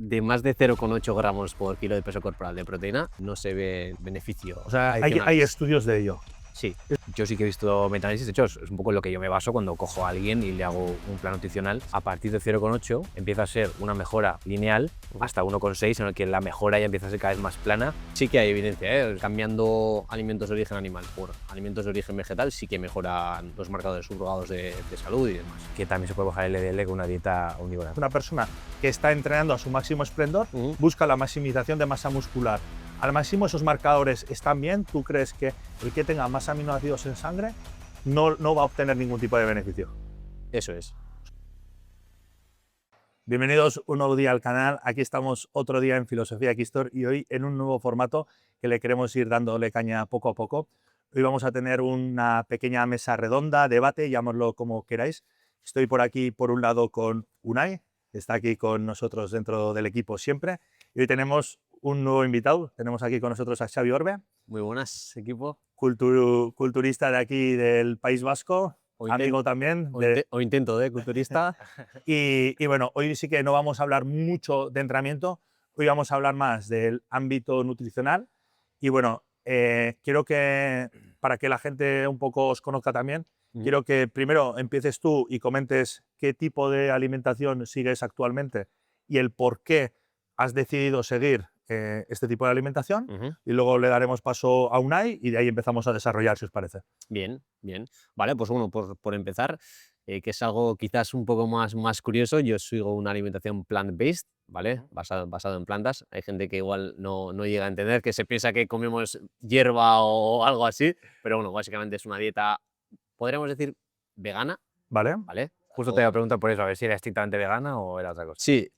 de más de 0,8 gramos por kilo de peso corporal de proteína no se ve beneficio. O sea, hay adicional. estudios de ello. Sí, yo sí que he visto metaanálisis. De hecho, es un poco en lo que yo me baso cuando cojo a alguien y le hago un plan nutricional. A partir de 0,8 empieza a ser una mejora lineal hasta 1,6, en el que la mejora ya empieza a ser cada vez más plana. Sí que hay evidencia, ¿eh? Cambiando alimentos de origen animal por alimentos de origen vegetal sí que mejoran los marcadores subrogados de salud y demás. Que también se puede bajar el LDL con una dieta omnívora. Una persona que está entrenando a su máximo esplendor busca la maximización de masa muscular. Al máximo esos marcadores están bien. ¿Tú crees que el que tenga más aminoácidos en sangre no va a obtener ningún tipo de beneficio? Eso es. Bienvenidos un nuevo día al canal. Aquí estamos otro día en Filosofía Quistor y hoy en un nuevo formato que le queremos ir dándole caña poco a poco. Hoy vamos a tener una pequeña mesa redonda, debate, llamadlo como queráis. Estoy por aquí, por un lado, con Unai, que está aquí con nosotros dentro del equipo siempre. Y hoy tenemos un nuevo invitado. Tenemos aquí con nosotros a Xavi Orbe. Muy buenas, equipo. Culturista de aquí del País Vasco, amigo también. O intento de culturista. Y bueno, hoy sí que no vamos a hablar mucho de entrenamiento, hoy vamos a hablar más del ámbito nutricional. Y bueno, quiero que, para que la gente un poco os conozca también, quiero que primero empieces tú y comentes qué tipo de alimentación sigues actualmente y el por qué has decidido seguir este tipo de alimentación. Y luego le daremos paso a Unai y de ahí empezamos a desarrollar, si os parece. Bien, bien. Vale, pues bueno, por empezar, que es algo quizás un poco más curioso, yo sigo una alimentación plant-based, ¿vale? Basado en plantas. Hay gente que igual no llega a entender, que se piensa que comemos hierba o algo así, pero bueno, básicamente es una dieta, podríamos decir, vegana, ¿Vale? ¿vale? Justo te iba a preguntar por eso, a ver si era estrictamente vegana o era otra cosa. Sí.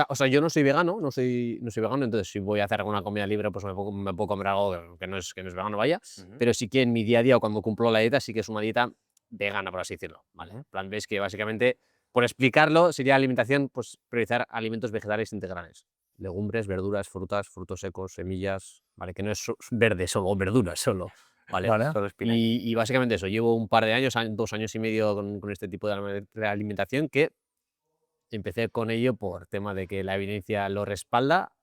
O sea, yo no soy vegano, no soy vegano, entonces si voy a hacer alguna comida libre, pues me puedo comer algo que no es vegano, vaya. Pero sí que en mi día a día, o cuando cumplo la dieta, sí que es una dieta vegana, por así decirlo, ¿vale? Plant-based, que básicamente, por explicarlo, sería alimentación, pues priorizar alimentos vegetales integrales. Legumbres, verduras, frutas, frutos secos, semillas, ¿vale? Que no es verde solo, o verduras solo, ¿vale? Vale. Solo espinaca. Y básicamente eso, llevo un par de años, 2 años y medio con este tipo de alimentación, que empecé con ello por tema de que la evidencia lo respalda,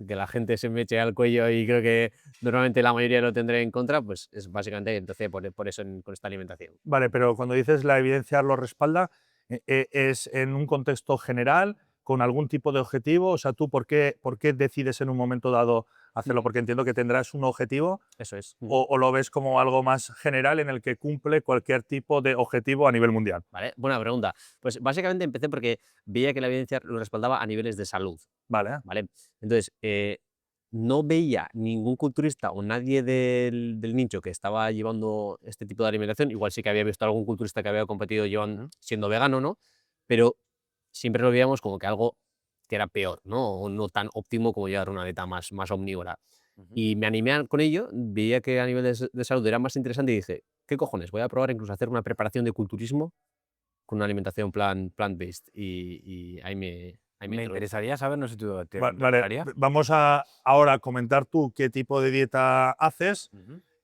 que la gente se me eche al cuello y creo que normalmente la mayoría lo tendré en contra, pues es básicamente entonces por eso con esta alimentación. Vale, pero cuando dices la evidencia lo respalda, ¿es en un contexto general, con algún tipo de objetivo? O sea, ¿tú por qué decides en un momento dado hacerlo? Porque entiendo que tendrás un objetivo, Eso es. o lo ves como algo más general en el que cumple cualquier tipo de objetivo a nivel mundial. Vale, buena pregunta. Pues básicamente empecé porque veía que la evidencia lo respaldaba a niveles de salud, Vale. ¿vale? Entonces, no veía ningún culturista o nadie del nicho que estaba llevando este tipo de alimentación. Igual sí que había visto algún culturista que había competido siendo vegano, ¿no? Pero siempre lo veíamos como que algo que era peor, ¿no? O no tan óptimo como llevar una dieta más omnívora. Y me animé con ello, veía que a nivel de salud era más interesante y dije, ¿qué cojones? Voy a probar incluso hacer una preparación de culturismo con una alimentación plant-based. Y ahí me Me entró. interesaría saber, no sé si tú te Vale, interesaría. vamos a ahora comentar tú qué tipo de dieta haces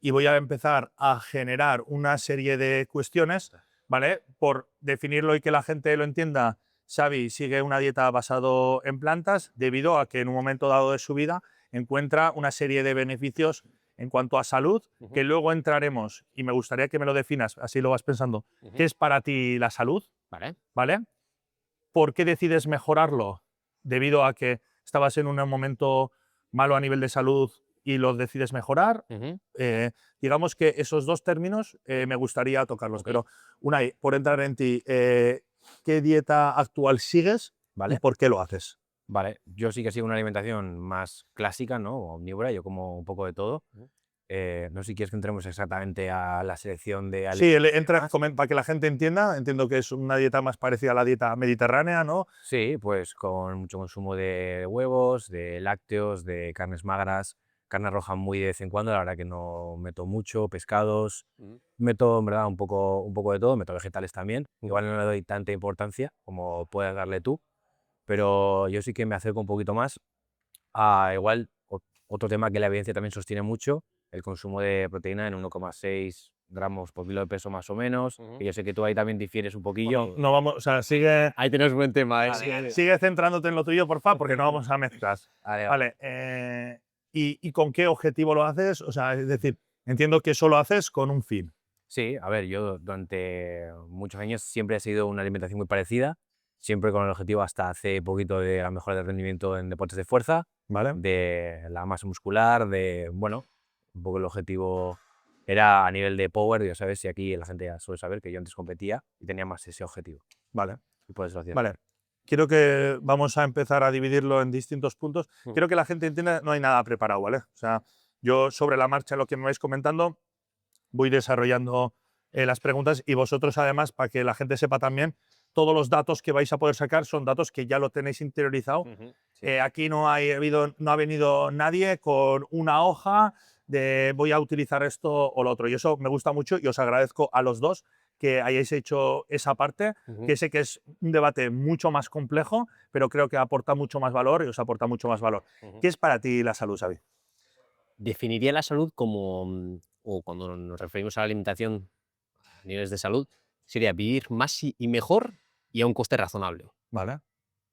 y voy a empezar a generar una serie de cuestiones, ¿vale? Por definirlo y que la gente lo entienda. Xavi sigue una dieta basada en plantas debido a que en un momento dado de su vida encuentra una serie de beneficios en cuanto a salud, que luego entraremos, y me gustaría que me lo definas, así lo vas pensando. ¿Qué es para ti la salud? Vale. ¿Vale? ¿Por qué decides mejorarlo? Debido a que estabas en un momento malo a nivel de salud y lo decides mejorar. Digamos que esos dos términos me gustaría tocarlos. Pero, Unai, por entrar en ti, ¿qué dieta actual sigues Vale. y por qué lo haces? Vale, yo sí que sigo una alimentación más clásica, ¿no? Omnívora, yo como un poco de todo. No sé si quieres que entremos exactamente a la selección de Sí, alimentos. para que la gente entienda, entiendo que es una dieta más parecida a la dieta mediterránea, ¿no? Sí, pues con mucho consumo de huevos, de lácteos, de carnes magras, carne roja muy de vez en cuando, la verdad que no meto mucho, pescados, meto en verdad un poco de todo, meto vegetales también, igual no le doy tanta importancia como puedes darle tú, pero yo sí que me acerco un poquito más a igual otro tema que la evidencia también sostiene mucho, el consumo de proteína en 1,6 gramos por kilo de peso más o menos. Ujú. Que yo sé que tú ahí también difieres un poquillo. Bueno, no vamos, o sea, sigue, Ahí tenemos un buen tema, ¿eh? sigue centrándote en lo tuyo, porfa, porque no vamos a mezclar. Vale, Vale, ¿y con qué objetivo lo haces? O sea, es decir, entiendo que eso lo haces con un fin. Sí, a ver, yo durante muchos años siempre he seguido una alimentación muy parecida, siempre con el objetivo hasta hace poquito de la mejora del rendimiento en deportes de fuerza, ¿Vale? de la masa muscular, bueno, un poco el objetivo era a nivel de power, ya sabes, y aquí la gente ya suele saber que yo antes competía y tenía más ese objetivo, Vale. y por eso lo hacía. Vale. Quiero que vamos a empezar a dividirlo en distintos puntos. Quiero que la gente entienda, no hay nada preparado, ¿vale? O sea, yo sobre la marcha, lo que me vais comentando, voy desarrollando las preguntas y vosotros además, para que la gente sepa también, todos los datos que vais a poder sacar son datos que ya lo tenéis interiorizado. Sí. Aquí no ha venido nadie con una hoja de voy a utilizar esto o lo otro. Y eso me gusta mucho y os agradezco a los dos que hayáis hecho esa parte, que sé que es un debate mucho más complejo, pero creo que aporta mucho más valor y os aporta mucho más valor. ¿Qué es para ti la salud, Xavi? Definiría la salud como, o cuando nos referimos a la alimentación a niveles de salud, sería vivir más y mejor y a un coste razonable. Vale.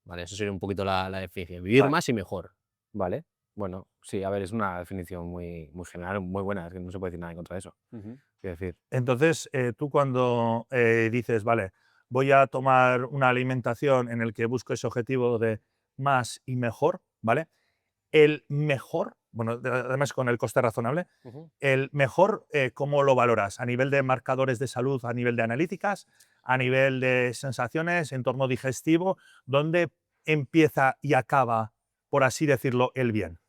Vale, eso sería un poquito la definición. Vivir Vale. más y mejor. Vale, bueno, sí, a ver, es una definición muy general, muy buena, es que no se puede decir nada en contra de eso. Quiero decir, Entonces, tú cuando dices, vale, voy a tomar una alimentación en el que busco ese objetivo de más y mejor, ¿vale? El mejor, bueno, además con el coste razonable, el mejor, ¿cómo lo valoras? ¿A nivel de marcadores de salud, a nivel de analíticas, a nivel de sensaciones, entorno digestivo? ¿Dónde empieza y acaba, por así decirlo, el bien?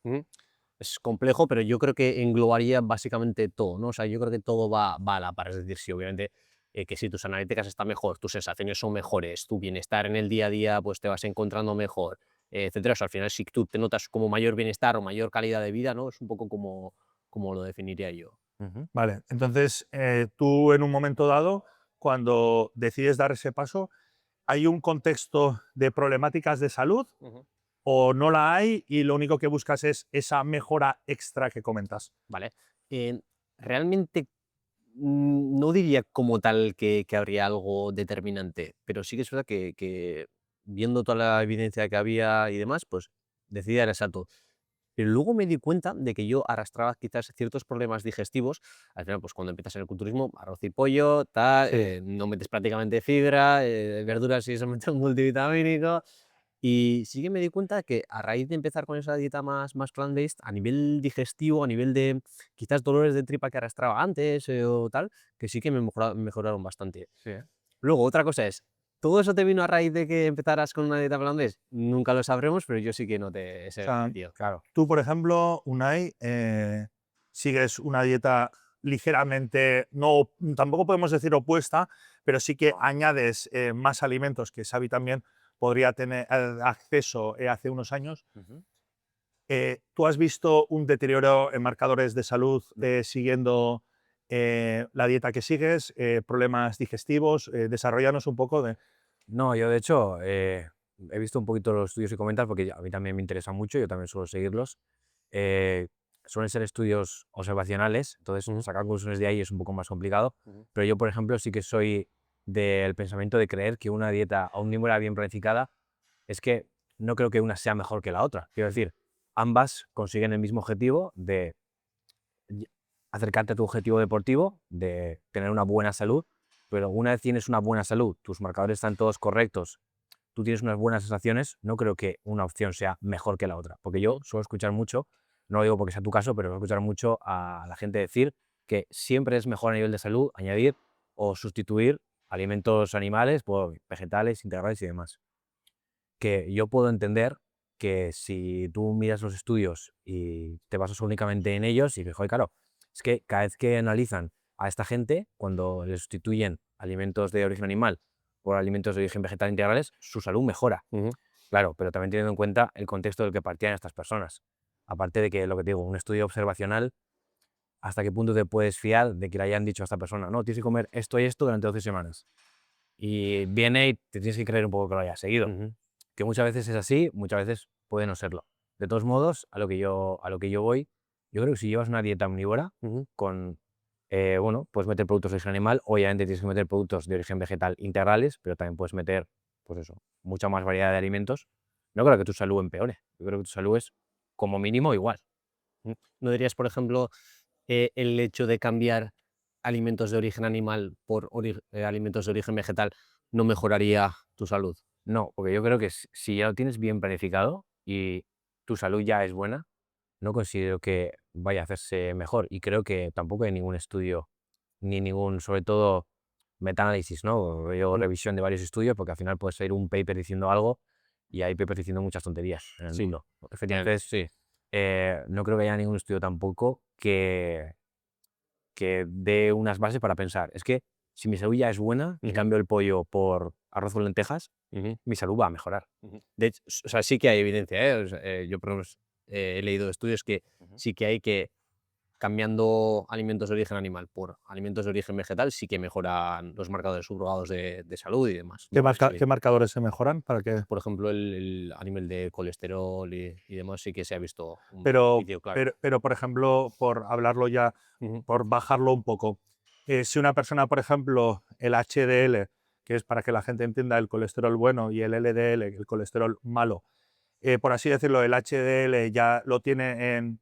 Es complejo, pero yo creo que englobaría básicamente todo, ¿no? O sea, yo creo que todo va a la par. Es decir, si obviamente que si tus analíticas están mejor, tus sensaciones son mejores, tu bienestar en el día a día pues te vas encontrando mejor, etcétera. O sea, al final, si tú te notas como mayor bienestar o mayor calidad de vida, ¿no? Es un poco como lo definiría yo. Vale, entonces tú en un momento dado, cuando decides dar ese paso, ¿hay un contexto de problemáticas de salud o no la hay y lo único que buscas es esa mejora extra que comentas? ¿Vale? Realmente no diría como tal que habría algo determinante, pero sí que es verdad que viendo toda la evidencia que había y demás, pues decidí dar el salto. Pero luego me di cuenta de que yo arrastraba quizás ciertos problemas digestivos. Al final, pues cuando empiezas en el culturismo, arroz y pollo, tal, Sí. no metes prácticamente fibra, verduras y eso metes un multivitamínico. Y sí que me di cuenta que a raíz de empezar con esa dieta más plant-based, a nivel digestivo, a nivel de quizás dolores de tripa que arrastraba antes o tal, que sí que me mejoraron bastante. sí, Luego, otra cosa es, ¿todo eso te vino a raíz de que empezaras con una dieta plant-based? Nunca lo sabremos, pero yo sí que noté O ese sea, cambio. claro. tú, por ejemplo, Unai, sigues una dieta ligeramente, no, tampoco podemos decir opuesta, pero sí que añades más alimentos que Xavi también podría tener acceso hace unos años. ¿Tú has visto un deterioro en marcadores de salud siguiendo la dieta que sigues? ¿Problemas digestivos? Desarrollanos un poco de… No, yo de hecho he visto un poquito los estudios que comentas porque a mí también me interesa mucho, yo también suelo seguirlos. Eh, Suelen ser estudios observacionales, entonces sacar conclusiones de ahí es un poco más complicado, pero yo, por ejemplo, sí que soy del pensamiento de creer que una dieta omnívora bien planificada es que no creo que una sea mejor que la otra. Quiero decir, ambas consiguen el mismo objetivo de acercarte a tu objetivo deportivo, de tener una buena salud, pero una vez tienes una buena salud, tus marcadores están todos correctos, tú tienes unas buenas sensaciones, no creo que una opción sea mejor que la otra. Porque yo suelo escuchar mucho, no lo digo porque sea tu caso, pero suelo escuchar mucho a la gente decir que siempre es mejor a nivel de salud añadir o sustituir alimentos animales por vegetales, integrales y demás. Que yo puedo entender que si tú miras los estudios y te basas únicamente en ellos y que, joder, claro, es que cada vez que analizan a esta gente, cuando le sustituyen alimentos de origen animal por alimentos de origen vegetal integrales, su salud mejora. Claro, pero también teniendo en cuenta el contexto del que partían estas personas. Aparte de que, lo que te digo, un estudio observacional, ¿hasta qué punto te puedes fiar de que le hayan dicho a esta persona, no, tienes que comer esto y esto durante 12 semanas? Y viene y te tienes que creer un poco que lo hayas seguido. Que muchas veces es así, muchas veces puede no serlo. De todos modos, a lo que yo voy, yo creo que si llevas una dieta omnívora con bueno, puedes meter productos de origen animal, obviamente tienes que meter productos de origen vegetal integrales, pero también puedes meter, pues eso, mucha más variedad de alimentos. No creo que tu salud empeore, yo creo que tu salud es como mínimo igual. ¿No dirías, por ejemplo, el hecho de cambiar alimentos de origen animal por alimentos de origen vegetal no mejoraría tu salud? No, porque yo creo que si ya lo tienes bien planificado y tu salud ya es buena, no considero que vaya a hacerse mejor. Y creo que tampoco hay ningún estudio, ni ningún, sobre todo, meta-análisis, ¿no? O revisión de varios estudios, porque al final puede salir un paper diciendo algo y hay papers diciendo muchas tonterías en el Sí, mundo. efectivamente, Entonces, sí. no creo que haya ningún estudio tampoco que dé unas bases para pensar. Es que si mi salud ya es buena y Ujú. cambio el pollo por arroz con lentejas, Ujú. mi salud va a mejorar. De hecho, o sea, sí que hay evidencia, ¿eh? O sea, yo por lo menos he leído estudios que sí que hay que cambiando alimentos de origen animal por alimentos de origen vegetal, sí que mejoran los marcadores subrogados de salud y demás. ¿Qué marcadores se mejoran para que? Por ejemplo, a nivel de colesterol y demás sí que se ha visto un Pero, beneficio claro. pero, por ejemplo, por hablarlo ya, Ujú. por bajarlo un poco, si una persona, por ejemplo, el HDL, que es para que la gente entienda el colesterol bueno, y el LDL, el colesterol malo, por así decirlo, el HDL ya lo tiene en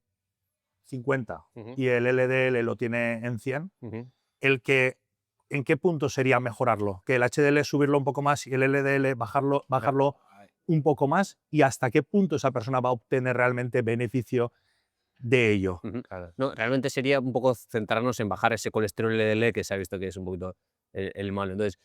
50 Ujú. y el LDL lo tiene en 100, Ujú. ¿en qué punto sería mejorarlo? Que el HDL subirlo un poco más y el LDL bajarlo un poco más, y hasta qué punto esa persona va a obtener realmente beneficio de ello. Ujú. Claro. No, realmente sería un poco centrarnos en bajar ese colesterol LDL que se ha visto que es un poquito el malo. Entonces,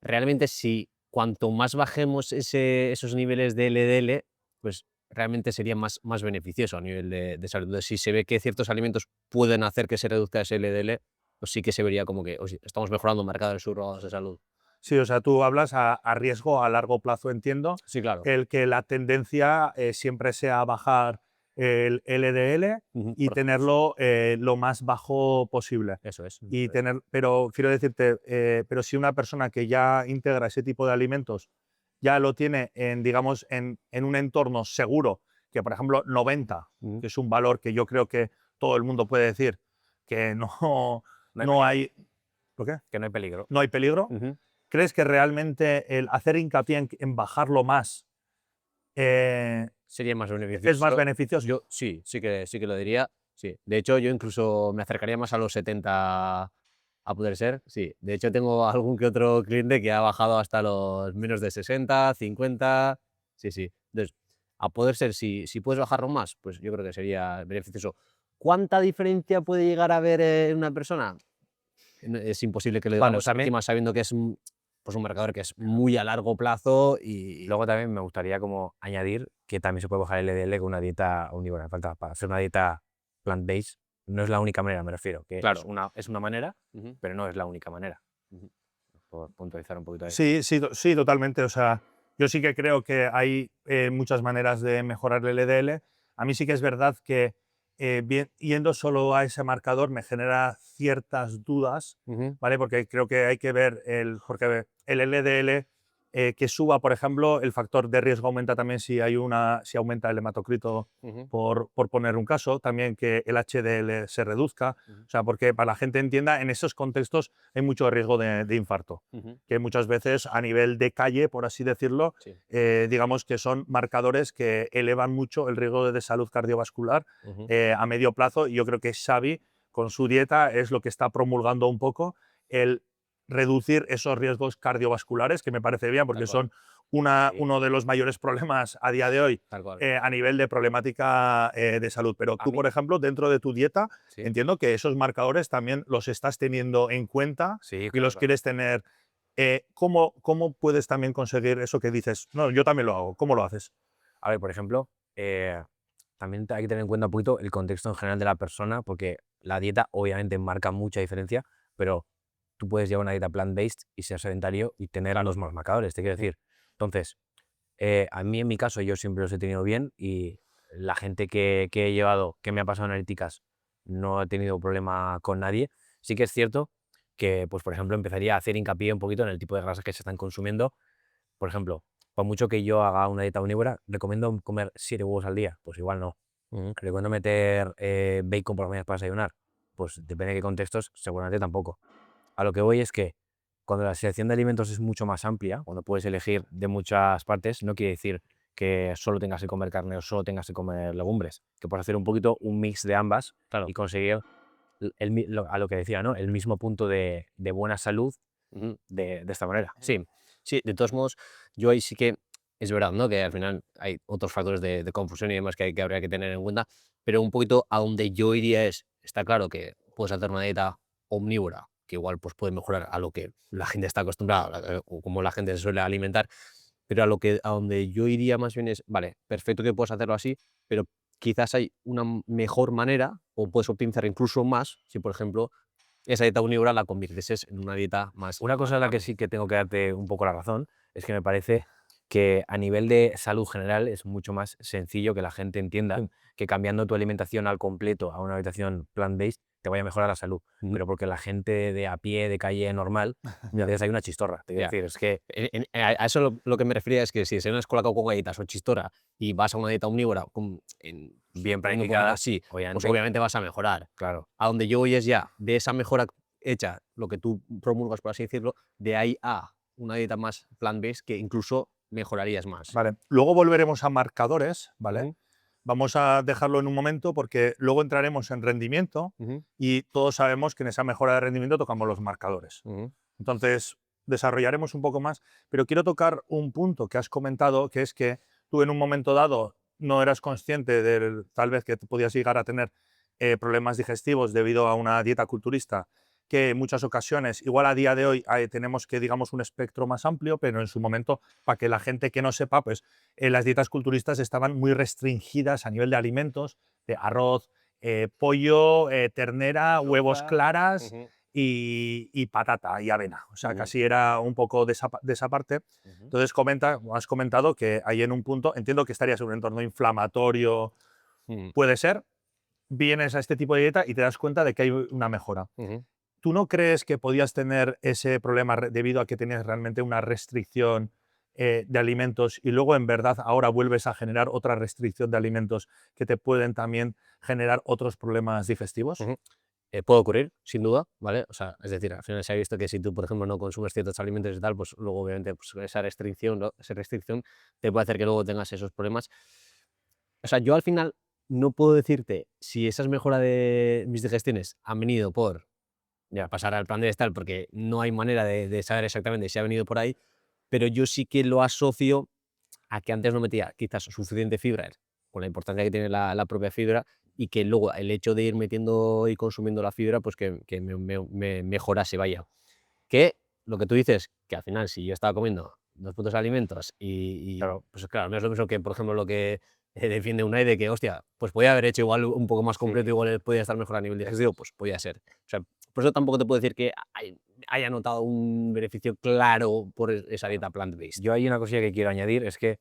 realmente si cuanto más bajemos esos niveles de LDL, pues realmente sería más beneficioso a nivel de salud. Entonces, si se ve que ciertos alimentos pueden hacer que se reduzca ese LDL, pues sí que se vería como que oye, estamos mejorando marcadores subrogados de salud. Sí, o sea, tú hablas a riesgo a largo plazo, entiendo, Sí, claro. el que la tendencia siempre sea bajar el LDL Ujú, y por ejemplo, sí. tenerlo lo más bajo posible. Eso es. Pero quiero decirte, pero si una persona que ya integra ese tipo de alimentos ya lo tiene en, digamos, en un entorno seguro, que por ejemplo 90, Ujú. que es un valor que yo creo que todo el mundo puede decir que no, No hay no peligro. hay, ¿lo qué? Que no hay peligro. No hay peligro. Ujú. ¿Crees que realmente el hacer hincapié en bajarlo más Sería más es más beneficioso. beneficioso? Yo sí que lo diría. Sí. De hecho, yo incluso me acercaría más a los 70 a poder ser. Sí. De hecho, tengo algún que otro cliente que ha bajado hasta los menos de 60, 50. Sí, sí. Entonces, a poder ser, si puedes bajarlo más, pues yo creo que sería beneficioso. ¿Cuánta diferencia puede llegar a haber en una persona? Es imposible que lo Bueno, digamos, también, encima sabiendo que es pues un marcador que es muy a largo plazo y luego también me gustaría como añadir que también se puede bajar el LDL con una dieta omnívora. Falta para hacer una dieta plant-based no es la única manera, me refiero, que claro. es una manera, Ujú, pero no es la única manera. ujú. Por puntualizar un poquito ahí. Sí, sí, sí, totalmente. O sea, yo sí que creo que hay muchas maneras de mejorar el LDL. A mí sí que es verdad que yendo solo a ese marcador me genera ciertas dudas, Ujú. ¿vale? Porque creo que hay que ver porque el LDL que suba, por ejemplo, el factor de riesgo aumenta también si aumenta el hematocrito, Ujú, por poner un caso, también que el HDL se reduzca. ujú, O sea, porque para la gente entienda, en esos contextos hay mucho riesgo de infarto, ujú. que muchas veces a nivel de calle, por así decirlo, Sí. digamos que son marcadores que elevan mucho el riesgo de salud cardiovascular Ujú. a medio plazo. Y yo creo que Xavi, con su dieta, es lo que está promulgando un poco el reducir esos riesgos cardiovasculares, que me parece bien, Tal porque cual, son Sí. uno de los mayores problemas a día de hoy tal cual. a nivel de problemática de salud. Pero A tú, mí, por ejemplo, dentro de tu dieta, sí, entiendo que esos marcadores también los estás teniendo en cuenta sí, y claro, los claro. quieres tener. ¿Cómo puedes también conseguir eso que dices? No, yo también lo hago. ¿Cómo lo haces? A ver, por ejemplo, también hay que tener en cuenta un poquito el contexto en general de la persona, porque la dieta obviamente marca mucha diferencia, pero tú puedes llevar una dieta plant-based y ser sedentario y tener a los más marcadores, te quiero decir. Entonces, a mí en mi caso yo siempre los he tenido bien y la gente que he llevado, que me ha pasado analíticas, no he tenido problema con nadie. Sí que es cierto que, pues por ejemplo, empezaría a hacer hincapié un poquito en el tipo de grasas que se están consumiendo. Por ejemplo, por mucho que yo haga una dieta omnívora, ¿recomiendo comer 7 huevos al día? Pues igual no. Ujú. ¿Recomiendo meter bacon por las mañanas para desayunar? pues depende de qué contextos, seguramente tampoco. A lo que voy es que cuando la selección de alimentos es mucho más amplia, cuando puedes elegir de muchas partes, no quiere decir que solo tengas que comer carne o solo tengas que comer legumbres, que puedes hacer un poquito un mix de ambas Claro. y conseguir a lo que decía, ¿no? El mismo punto de buena salud de esta manera. Sí, sí, de todos modos, yo ahí sí que es verdad, ¿no? Que al final hay otros factores de confusión y demás que habría que tener en cuenta, pero un poquito a donde yo iría es, está claro que puedes hacer una dieta omnívora, que igual pues puede mejorar a lo que la gente está acostumbrada, o como la gente se suele alimentar, pero a donde yo iría más bien es, vale, perfecto que puedas hacerlo así, pero quizás hay una mejor manera, o puedes optimizar incluso más, si por ejemplo esa dieta omnívora la conviertes en una dieta más... Una cosa en la que sí que tengo que darte un poco la razón es que me parece que a nivel de salud general es mucho más sencillo que la gente entienda que cambiando tu alimentación al completo a una alimentación plant-based te vaya a mejorar la salud. Pero porque la gente de a pie, de calle normal, a veces hay una chistorra. Te quiero decir, es que A eso lo que me refería es que si desayunas Colacao con galletas o chistora y vas a una dieta omnívora bien poniendo por planificada, así, pues obviamente, obviamente vas a mejorar. claro. A donde yo voy es ya de esa mejora hecha, lo que tú promulgas, por así decirlo, de ahí a una dieta más plant-based que incluso mejorarías más. Vale. Luego volveremos a marcadores, ¿vale? Ujú. Vamos a dejarlo en un momento porque luego entraremos en rendimiento Ujú, y todos sabemos que en esa mejora de rendimiento tocamos los marcadores. ujú, Entonces, desarrollaremos un poco más, pero quiero tocar un punto que has comentado, que es que tú en un momento dado no eras consciente de tal vez que podías llegar a tener problemas digestivos debido a una dieta culturista, que en muchas ocasiones, igual a día de hoy, tenemos que, digamos, un espectro más amplio, pero en su momento, para que la gente que no sepa, pues las dietas culturistas estaban muy restringidas a nivel de alimentos, de arroz, pollo, ternera, huevos claras ujú, y patata y avena. O sea, ujú, casi era un poco de esa parte. Entonces, has comentado que ahí en un punto, entiendo que estarías en un entorno inflamatorio, ujú, puede ser, vienes a este tipo de dieta y te das cuenta de que hay una mejora. ujú. ¿Tú no crees que podías tener ese problema debido a que tenías realmente una restricción de alimentos y luego en verdad ahora vuelves a generar otra restricción de alimentos que te pueden también generar otros problemas digestivos? Ujú. Puede ocurrir, sin duda, ¿vale? O sea, es decir, al final se ha visto que si tú, por ejemplo, no consumes ciertos alimentos y tal, pues luego obviamente pues, esa restricción, ¿no? Esa restricción te puede hacer que luego tengas esos problemas. O sea, yo al final no puedo decirte si esas mejoras de mis digestiones han venido por ya pasar al plan de tal, porque no hay manera de saber exactamente si ha venido por ahí, pero yo sí que lo asocio a que antes no metía quizás suficiente fibra, con la importancia que tiene la propia fibra, y que luego el hecho de ir metiendo y consumiendo la fibra, pues que me mejorase, vaya. Que lo que tú dices, que al final si yo estaba comiendo 2 putos alimentos Claro. pues claro, no es lo mismo que, por ejemplo, lo que, defiende Unai de que, hostia, pues podía haber hecho igual un poco más completo, igual él podía estar mejor a nivel digestivo, pues podía ser. O sea, por eso tampoco te puedo decir que haya notado un beneficio claro por esa dieta plant-based. Yo hay una cosilla que quiero añadir, es que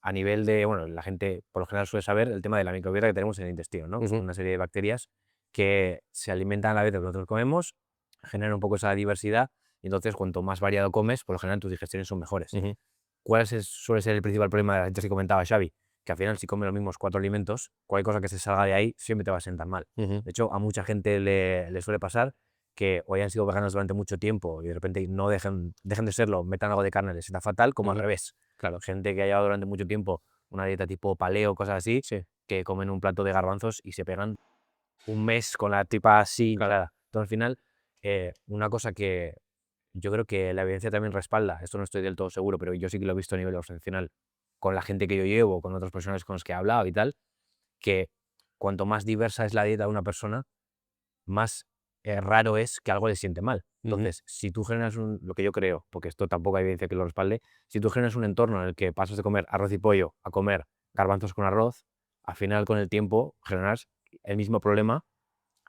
a nivel de, bueno, la gente por lo general suele saber el tema de la microbiota que tenemos en el intestino, ¿no? Que son Ujú, una serie de bacterias que se alimentan a la vez de lo que nosotros comemos, generan un poco esa diversidad, y entonces cuanto más variado comes, por lo general tus digestiones son mejores. ujú, Suele ser el principal problema de las dietas que comentaba Xavi? Que al final si comes los mismos 4 alimentos, cualquier cosa que se salga de ahí siempre te va a sentar mal. ujú, De hecho, a mucha gente le suele pasar que o hayan sido veganos durante mucho tiempo y de repente no dejen de serlo, metan algo de carne, les sienta fatal, como al ujú. revés. Claro, Gente que ha llevado durante mucho tiempo una dieta tipo paleo, cosas así, sí, que comen un plato de garbanzos y se pegan un mes con la tripa así claro. hinchada. Entonces, al final, una cosa que yo creo que la evidencia también respalda, esto no estoy del todo seguro, pero yo sí que lo he visto a nivel observacional con la gente que yo llevo, con otras personas con las que he hablado y tal, que cuanto más diversa es la dieta de una persona, más raro es que algo le siente mal. Ujú, Entonces, si tú generas lo que yo creo, porque esto tampoco hay evidencia que lo respalde, si tú generas un entorno en el que pasas de comer arroz y pollo a comer garbanzos con arroz, al final con el tiempo generas el mismo problema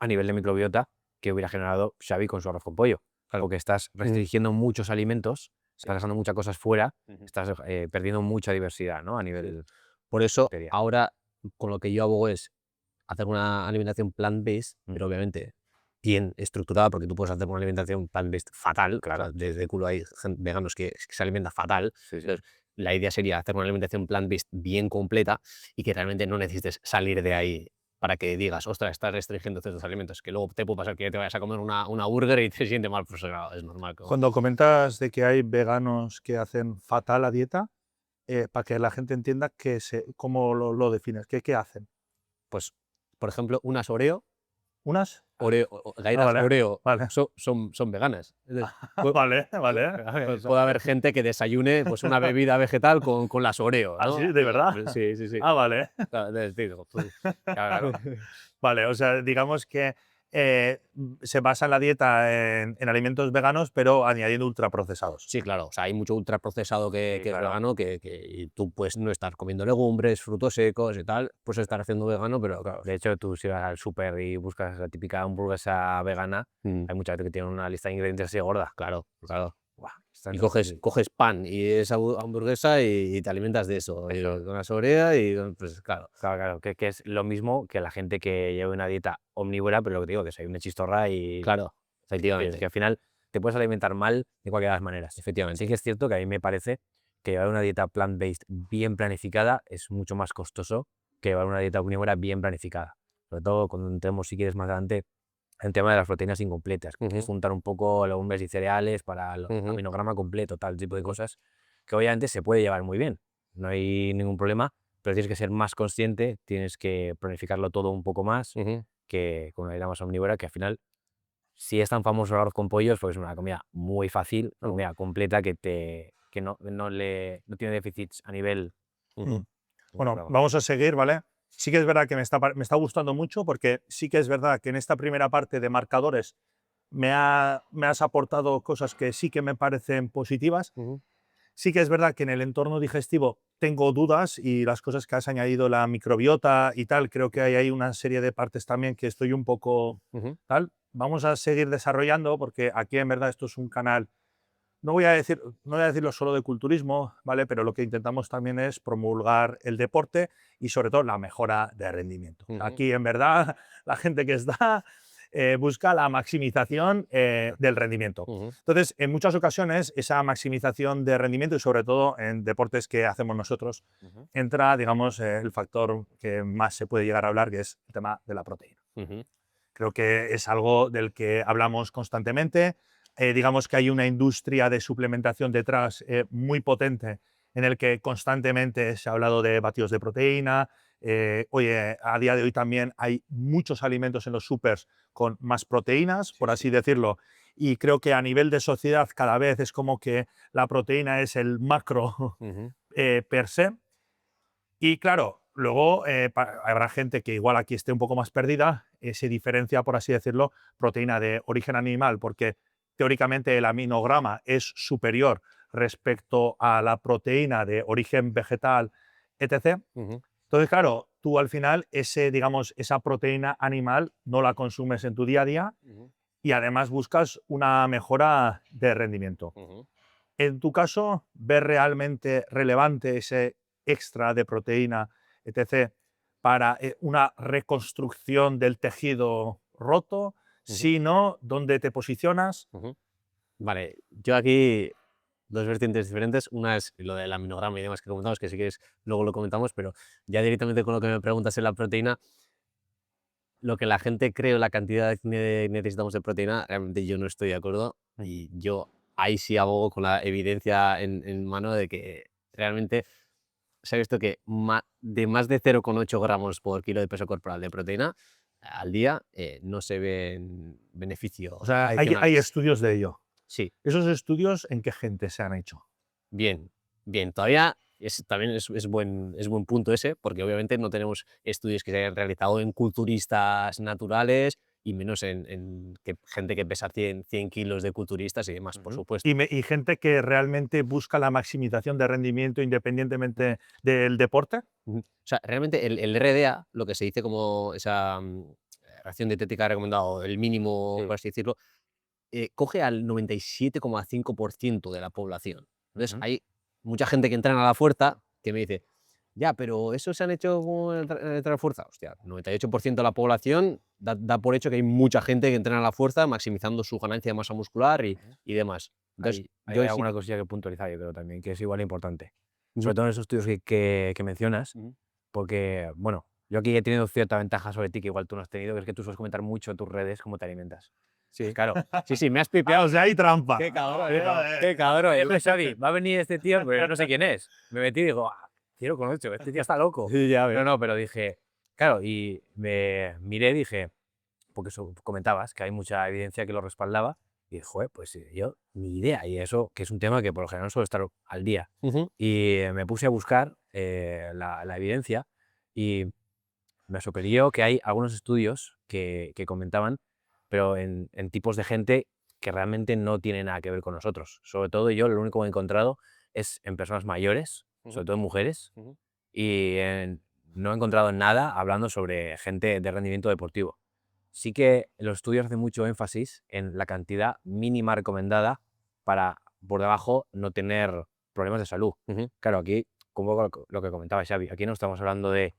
a nivel de microbiota que hubiera generado Xavi con su arroz con pollo. claro. Porque estás Ujú, restringiendo muchos alimentos, sí, estás dejando muchas cosas fuera, ujú, estás perdiendo mucha diversidad, ¿no? A sí. nivel Por eso, bacterial. ahora con lo que yo abogo es hacer una alimentación plant-based, Mm, pero obviamente bien estructurada, porque tú puedes hacer una alimentación plant-based fatal, o sea, claro. desde culo hay veganos que se alimentan fatal. Sí, sí. Entonces, la idea sería hacer una alimentación plant-based bien completa y que realmente no necesites salir de ahí para que digas, ostras, estás restringiendo ciertos alimentos, que luego te puede pasar que te vayas a comer una burger y te siente mal, pues claro, es normal. Cuando comentas de que hay veganos que hacen fatal la dieta, para que la gente entienda cómo lo defines, ¿qué hacen? Pues, por ejemplo, unas Oreo, ¿Unas? galletas vale, Oreo vale. son veganas. Es decir, Vale, vale. puede haber gente que desayune pues, una bebida vegetal con las Oreo, ¿Ah, ¿no? sí? ¿De verdad? Sí, sí, sí. Ah, vale. Claro, es decir, pues, claro. Vale, o sea, digamos que se basa en la dieta en alimentos veganos, pero añadiendo ultraprocesados. Sí, claro, o sea, hay mucho ultraprocesado que es claro. vegano, y tú puedes no estar comiendo legumbres, frutos secos y tal, puedes estar haciendo vegano, pero claro. De hecho, tú si vas al súper y buscas la típica hamburguesa vegana, Mm, hay mucha gente que tiene una lista de ingredientes así gorda. claro, claro. Buah, Y coges pan y esa hamburguesa y te alimentas de eso, y con la sorea pues claro. Claro, que es lo mismo que la gente que lleva una dieta omnívora, pero lo que te digo, que soy una chistorra y Claro, que efectivamente, al final te puedes alimentar mal de cualquiera de las maneras. efectivamente. Sí que es cierto que a mí me parece que llevar una dieta plant-based bien planificada es mucho más costoso que llevar una dieta omnívora bien planificada. Sobre todo cuando entremos, si quieres, más adelante, el tema de las proteínas incompletas, que es Ujú, juntar un poco legumbres y cereales para el ujú, aminograma completo, tal tipo de cosas, que obviamente se puede llevar muy bien, no hay ningún problema, pero tienes que ser más consciente, tienes que planificarlo todo un poco más ujú. que con una dieta más omnívora, que al final, si es tan famoso el arroz con pollo, pues es una comida muy fácil, una comida completa que no tiene déficits a nivel... Mm. Ujú, Bueno, Bravo. vamos a seguir, ¿vale? Sí que es verdad que me está gustando mucho porque sí que es verdad que en esta primera parte de marcadores me has aportado cosas que sí que me parecen positivas. ujú, Sí que es verdad que en el entorno digestivo tengo dudas y las cosas que has añadido, la microbiota y tal, creo que hay ahí una serie de partes también que estoy un poco ujú, tal. Vamos a seguir desarrollando porque aquí en verdad esto es un canal, no voy a decirlo solo de culturismo, ¿vale? Pero lo que intentamos también es promulgar el deporte y sobre todo la mejora de rendimiento. ujú, Aquí en verdad la gente que está busca la maximización del rendimiento. ujú, Entonces, en muchas ocasiones, esa maximización de rendimiento y sobre todo en deportes que hacemos nosotros, ujú, entra, digamos, el factor que más se puede llegar a hablar, que es el tema de la proteína. ujú, Creo que es algo del que hablamos constantemente. Digamos que hay una industria de suplementación detrás muy potente en el que constantemente se ha hablado de batidos de proteína. Oye, a día de hoy también hay muchos alimentos en los supers con más proteínas, por así decirlo. Y creo que a nivel de sociedad cada vez es como que la proteína es el macro ujú, per se. Y claro, luego habrá gente que igual aquí esté un poco más perdida, se diferencia, por así decirlo, proteína de origen animal, porque teóricamente el aminograma es superior respecto a la proteína de origen vegetal, etc. ujú, Entonces, claro, tú al final digamos, esa proteína animal no la consumes en tu día a día ujú, y además buscas una mejora de rendimiento. ujú. En tu caso, ¿ves realmente relevante ese extra de proteína, etc., para una reconstrucción del tejido roto? Ujú, Si no, ¿dónde te posicionas? ujú. Vale, yo aquí dos vertientes diferentes. Una es lo del aminograma y demás que comentamos, que si quieres luego lo comentamos, pero ya directamente con lo que me preguntas en la proteína, lo que la gente cree o la cantidad que necesitamos de proteína, realmente yo no estoy de acuerdo y yo ahí sí abogo con la evidencia en mano de que realmente se ha visto que de más de 0,8 gramos por kilo de peso corporal de proteína al día no se ven beneficios O sea, hay adicionales. estudios de ello. Sí, ¿Esos estudios en qué gente se han hecho? bien, bien. Todavía también es buen punto ese, porque obviamente no tenemos estudios que se hayan realizado en culturistas naturales y menos en gente que pesa 100 kilos de culturistas y demás, por Ujú. supuesto. Y gente que realmente busca la maximización de rendimiento independientemente del deporte. Ujú. O sea, realmente el RDA, lo que se dice como esa ración dietética recomendada, o el mínimo, Sí. por así decirlo, coge al 97,5% de la población. Entonces, Ujú. hay mucha gente que entrena a la fuerza que me dice, ya, pero ¿eso se han hecho con entrenar a la fuerza? Hostia, 98% de la población da por hecho que hay mucha gente que entrena a la fuerza maximizando su ganancia de masa muscular y demás. Entonces, Hay yo sí. alguna cosilla que puntualizar, yo creo también, que es igual importante. Ujú, Sobre todo en esos estudios que mencionas, ujú, porque, bueno, Yo aquí he tenido cierta ventaja sobre ti que igual tú no has tenido, que es que tú sueles comentar mucho en tus redes cómo te alimentas. Sí, Claro. sí, me has Ah, pipeado. o sea, hay trampa. Qué cabrón, Qué cabrón. Yo pensaba, va a venir este tío, pero yo no sé quién es. Me metí y digo, 0,8, este tío está loco. Sí, ya ves. No, pero dije, claro, y me miré y dije, porque comentabas que hay mucha evidencia que lo respaldaba, y dije, joder, pues yo ni idea, y eso que es un tema que por lo general suelo estar al día. Y me puse a buscar la evidencia y me sorprendió que hay algunos estudios que comentaban, pero en tipos de gente que realmente no tienen nada que ver con nosotros. Sobre todo yo lo único que he encontrado es en personas mayores, sobre todo en mujeres, y no he encontrado nada hablando sobre gente de rendimiento deportivo. Sí que los estudios hacen mucho énfasis en la cantidad mínima recomendada para, por debajo, no tener problemas de salud. Claro, aquí, como lo que comentaba Xavi, aquí no estamos hablando de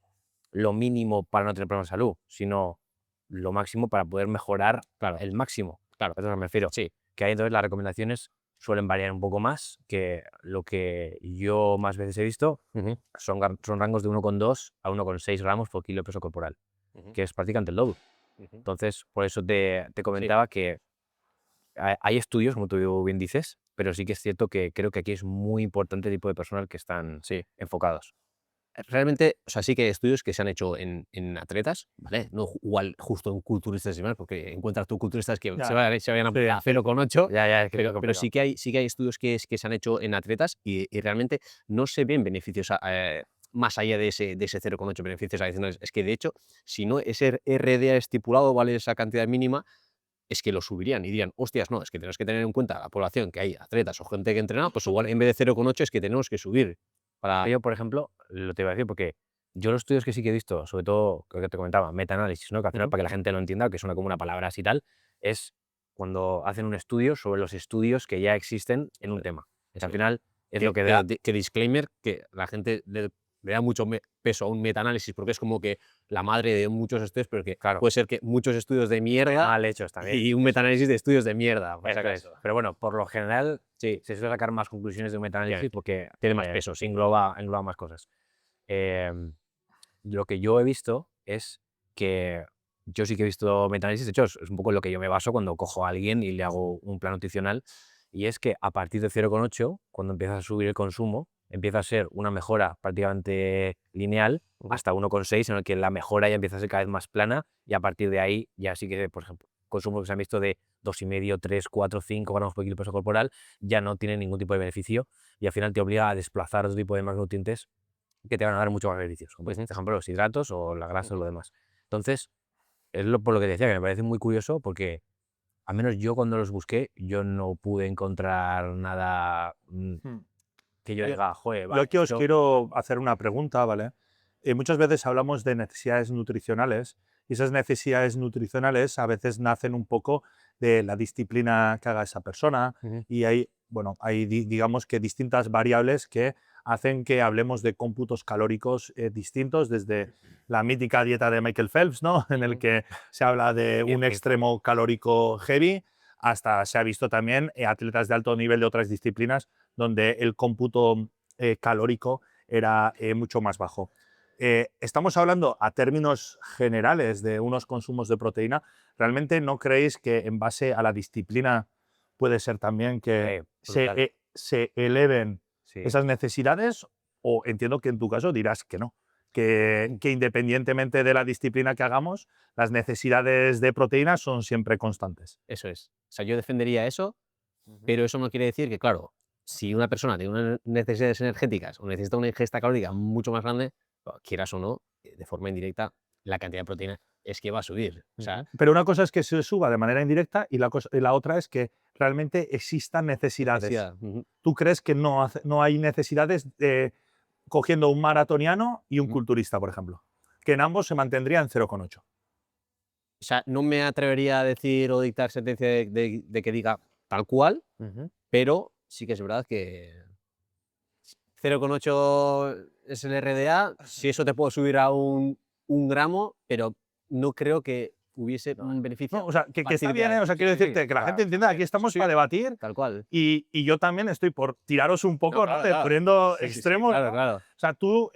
lo mínimo para no tener problemas de salud, sino lo máximo para poder mejorar el máximo. Claro, a eso me refiero. Sí. Que ahí entonces las recomendaciones suelen variar un poco más, que lo que yo más veces he visto son rangos de 1,2 a 1,6 gramos por kilo de peso corporal, que es prácticamente el doble. Entonces, por eso te comentaba que hay estudios, como tú bien dices, pero sí que es cierto que creo que aquí es muy importante el tipo de personal que están enfocados. Realmente, o sea, sí que hay estudios que se han hecho en atletas, ¿vale? No igual justo en culturistas y demás, porque encuentras tú culturistas que Ya. se vayan Sí. a 0,8, Ya, es que es pero complicado. sí que hay estudios que se han hecho en atletas y realmente no se ven beneficios más allá de ese 0,8 beneficios adicionales. Es que, de hecho, si no ese RDA estipulado, ¿vale? Esa cantidad mínima, es que lo subirían y dirían, hostias, no, es que tenemos que tener en cuenta la población, que hay atletas o gente que entrena, pues igual en vez de 0,8 es que tenemos que subir. Yo, por ejemplo, lo te iba a decir porque yo los estudios que sí que he visto, sobre todo, lo que te comentaba, metaanálisis, ¿no? Que al final, para que la gente lo entienda, que suena como una palabra así y tal, es cuando hacen un estudio sobre los estudios que ya existen en un tema. Al final es lo que da... Que disclaimer, que la gente le da mucho peso a un metaanálisis porque es como que la madre de muchos estudios, pero que Claro. puede ser que muchos estudios de mierda Mal hechos también. y un metaanálisis de estudios de mierda. por si Eso es. acaso. Pero bueno, por lo general se suele sacar más conclusiones de un metaanálisis Obviamente. porque Tiene más peso, sí. engloba más cosas. Lo que yo he visto es que yo sí que he visto metaanálisis, de hecho es un poco lo que yo me baso cuando cojo a alguien y le hago un plan nutricional, y es que a partir de 0,8, cuando empiezas a subir el consumo, empieza a ser una mejora prácticamente lineal hasta 1,6, en el que la mejora ya empieza a ser cada vez más plana, y a partir de ahí ya sí que, por ejemplo, consumos que se han visto de 2,5, 3, 4, 5 gramos por kilo de peso corporal ya no tienen ningún tipo de beneficio, y al final te obliga a desplazar otro tipo de macronutrientes que te van a dar mucho más beneficios, como por ejemplo los hidratos o la grasa o lo demás. Entonces, es por lo que decía, que me parece muy curioso porque, al menos yo cuando los busqué, yo no pude encontrar nada que yo diga, joder, Yo vale, aquí os esto-". quiero hacer una pregunta, ¿vale? Muchas veces hablamos de necesidades nutricionales y esas necesidades nutricionales a veces nacen un poco de la disciplina que haga esa persona y hay, bueno, hay digamos que distintas variables que hacen que hablemos de cómputos calóricos distintos, desde la mítica dieta de Michael Phelps, ¿no? En el que se habla de un extremo calórico heavy, hasta se ha visto también atletas de alto nivel de otras disciplinas donde el cómputo calórico era mucho más bajo. Estamos hablando a términos generales de unos consumos de proteína. ¿Realmente no creéis que en base a la disciplina puede ser también que se eleven esas necesidades? O entiendo que en tu caso dirás que no, que independientemente de la disciplina que hagamos, las necesidades de proteína son siempre constantes. Eso es. O sea, yo defendería eso, pero eso no quiere decir que, claro, si una persona tiene unas necesidades energéticas o necesita una ingesta calórica mucho más grande, quieras o no, de forma indirecta, la cantidad de proteína es que va a subir. O sea, Pero una cosa es que se suba de manera indirecta y la otra es que realmente existan necesidades. necesidad. ¿Tú crees que no hay necesidades cogiendo un maratoniano y un culturista, por ejemplo? Que en ambos se mantendría en 0,8. O sea, no me atrevería a decir o dictar sentencia de que diga tal cual, pero sí que es verdad que 0,8 es el RDA, si eso te puedo subir a un gramo, pero no creo que hubiese un beneficio. No, o sea, que partir está de bien, ahí. o sea, quiero Sí, sí, decirte que la claro. gente entienda, aquí estamos Sí. para debatir Tal cual. y yo también estoy por tiraros un poco, No, ¿no? claro, De claro. poniendo Sí, sí, sí, extremos, claro, ¿no? claro. O sea, tú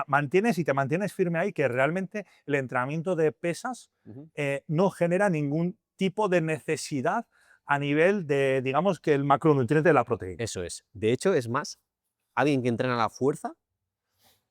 mantienes y te mantienes firme ahí que realmente el entrenamiento de pesas Ujú. no genera ningún tipo de necesidad a nivel de, digamos, que el macronutriente de la proteína. Eso es. De hecho, es más, alguien que entrena a la fuerza,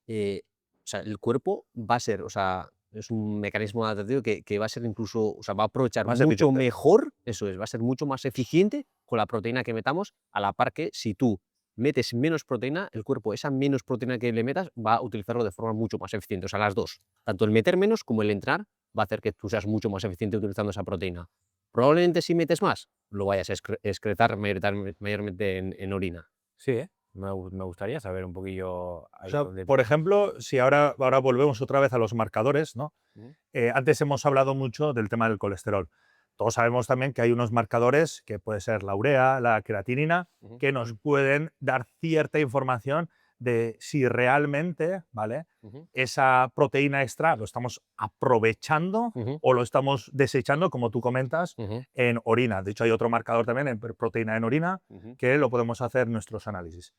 o sea, el cuerpo va a ser, o sea, es un mecanismo adaptativo que va a ser incluso, o sea, va a aprovechar Más mucho eficiente. mejor, eso es, va a ser mucho más eficiente con la proteína que metamos, a la par que si tú metes menos proteína, el cuerpo, esa menos proteína que le metas, va a utilizarlo de forma mucho más eficiente. O sea, las dos. Tanto el meter menos como el entrenar va a hacer que tú seas mucho más eficiente utilizando esa proteína. Probablemente si metes más, lo vayas a excretar mayormente en orina. Sí, ¿eh? Me gustaría saber un poquillo O ahí sea, dónde- por ejemplo, si ahora volvemos otra vez a los marcadores, ¿no? Ujú. Antes hemos hablado mucho del tema del colesterol. Todos sabemos también que hay unos marcadores, que puede ser la urea, la creatinina, Ujú. que nos pueden dar cierta información de si realmente, ¿vale? Ujú. Esa proteína extra lo estamos aprovechando Ujú. o lo estamos desechando, como tú comentas, Ujú. en orina. De hecho, hay otro marcador también en proteína en orina Ujú. que lo podemos hacer en nuestros análisis.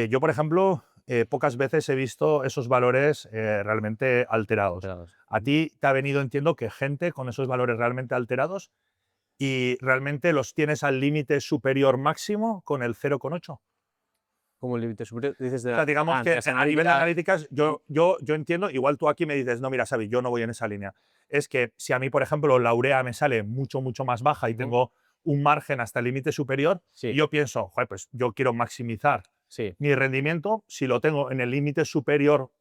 Yo, por ejemplo, pocas veces he visto esos valores realmente alterados. Alterados. A ti te ha venido, entiendo, que gente con esos valores realmente alterados y realmente los tienes al límite superior máximo con el 0,8. Como el límite superior, dices de O sea, digamos que las a nivel de analíticas. analíticas, yo entiendo, igual tú aquí me dices, no, mira, Xavi, yo no voy en esa línea. Es que si a mí, por ejemplo, la urea me sale mucho, mucho más baja y Ujú. tengo un margen hasta el límite superior, Sí. y yo pienso, joder, pues yo quiero maximizar Sí. mi rendimiento, si lo tengo en el límite superior,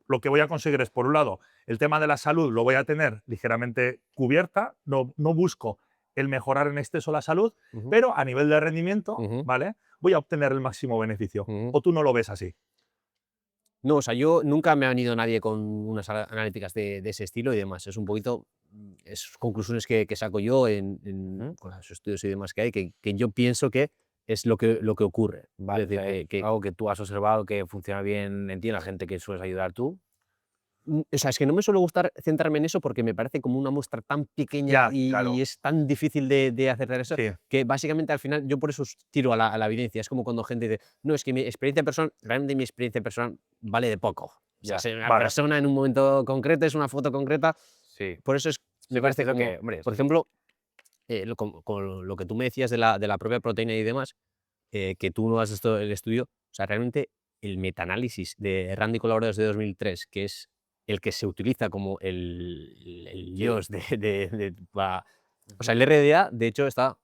lo que voy a conseguir es, por un lado, el tema de la salud lo voy a tener ligeramente cubierta, no busco el mejorar en exceso la salud, Ujú. pero a nivel de rendimiento, Ujú. ¿vale? Voy a obtener el máximo beneficio. Ujú. ¿O tú no lo ves así? No, o sea, yo nunca me ha venido nadie con unas analíticas de ese estilo y demás. Es un poquito, es conclusiones que saco yo Ujú. con los estudios y demás que hay, que yo pienso que es lo que ocurre. Vale, Es decir, o sea, es algo que tú has observado que funciona bien en ti, en la gente que sueles ayudar tú. O sea, es que no me suele gustar centrarme en eso porque me parece como una muestra tan pequeña Ya, y claro. es tan difícil de acertar eso, Sí. que básicamente al final yo por eso tiro a la evidencia. Es como cuando gente dice, no, es que mi experiencia personal, realmente mi experiencia personal vale de poco. O sea, Ya, ser una vale. persona en un momento concreto, es una foto concreta. Sí. Por eso es, me Sí, parece es lo como, que, hombre, por sí. ejemplo, con lo que tú me decías de la propia proteína y demás, que tú no has visto el estudio, o sea, realmente el metaanálisis de Rand y colaboradores de 2003, que es el que se utiliza como el dios o sea, el RDA, de hecho, está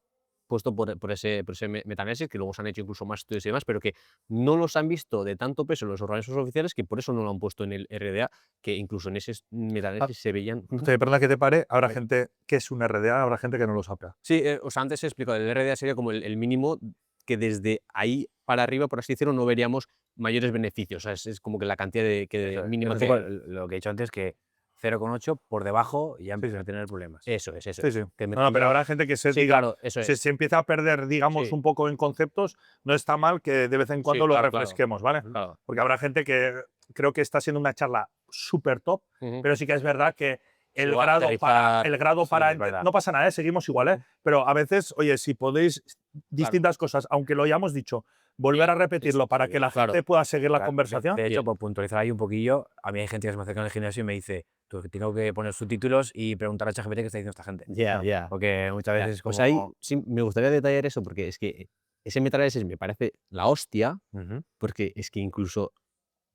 puesto por ese metaanálisis, que luego se han hecho incluso más estudios y demás, pero que no los han visto de tanto peso en los organismos oficiales, que por eso no lo han puesto en el RDA, que incluso en ese metaanálisis se veían. Perdona que te pare, habrá Vale. gente que es un RDA, habrá gente que no lo sabe. Sí, o sea, antes he explicado, el RDA sería como el mínimo que desde ahí para arriba, por así decirlo, no veríamos mayores beneficios. O sea, es como que la cantidad Eso es. mínima Es un poco que. lo que he dicho antes, que 0,8 por debajo ya Sí, empiezan sí. a tener problemas. Eso es, eso Sí, es. sí. Que No, no, pero metiendo- habrá gente que se Sí, diga, claro, eso se, es. se empieza a perder, digamos, Sí. un poco en conceptos, no está mal que de vez en Sí, cuando lo claro, claro. refresquemos, ¿vale? Claro. Porque habrá gente que creo que está siendo una charla súper top, Ujú. pero sí que es verdad que Sí, el igual grado para, aterrizar, el grado sí, para es verdad. no pasa nada, seguimos igual, ¿eh? Pero a veces, oye, si podéis distintas cosas, aunque lo hayamos dicho, volver a repetirlo para que la claro. gente pueda seguir la Claro, conversación. de hecho, Bien. por puntualizar ahí un poquillo, a mí hay gente que se me acerca en el gimnasio y me dice, tú, que tengo que poner subtítulos y preguntar a ChatGPT qué está diciendo esta gente. Ya, ya. Porque muchas Ya. veces es Pues como... ahí sí me gustaría detallar eso, porque es que ese metaanálisis me parece la hostia, Ujú. porque es que incluso,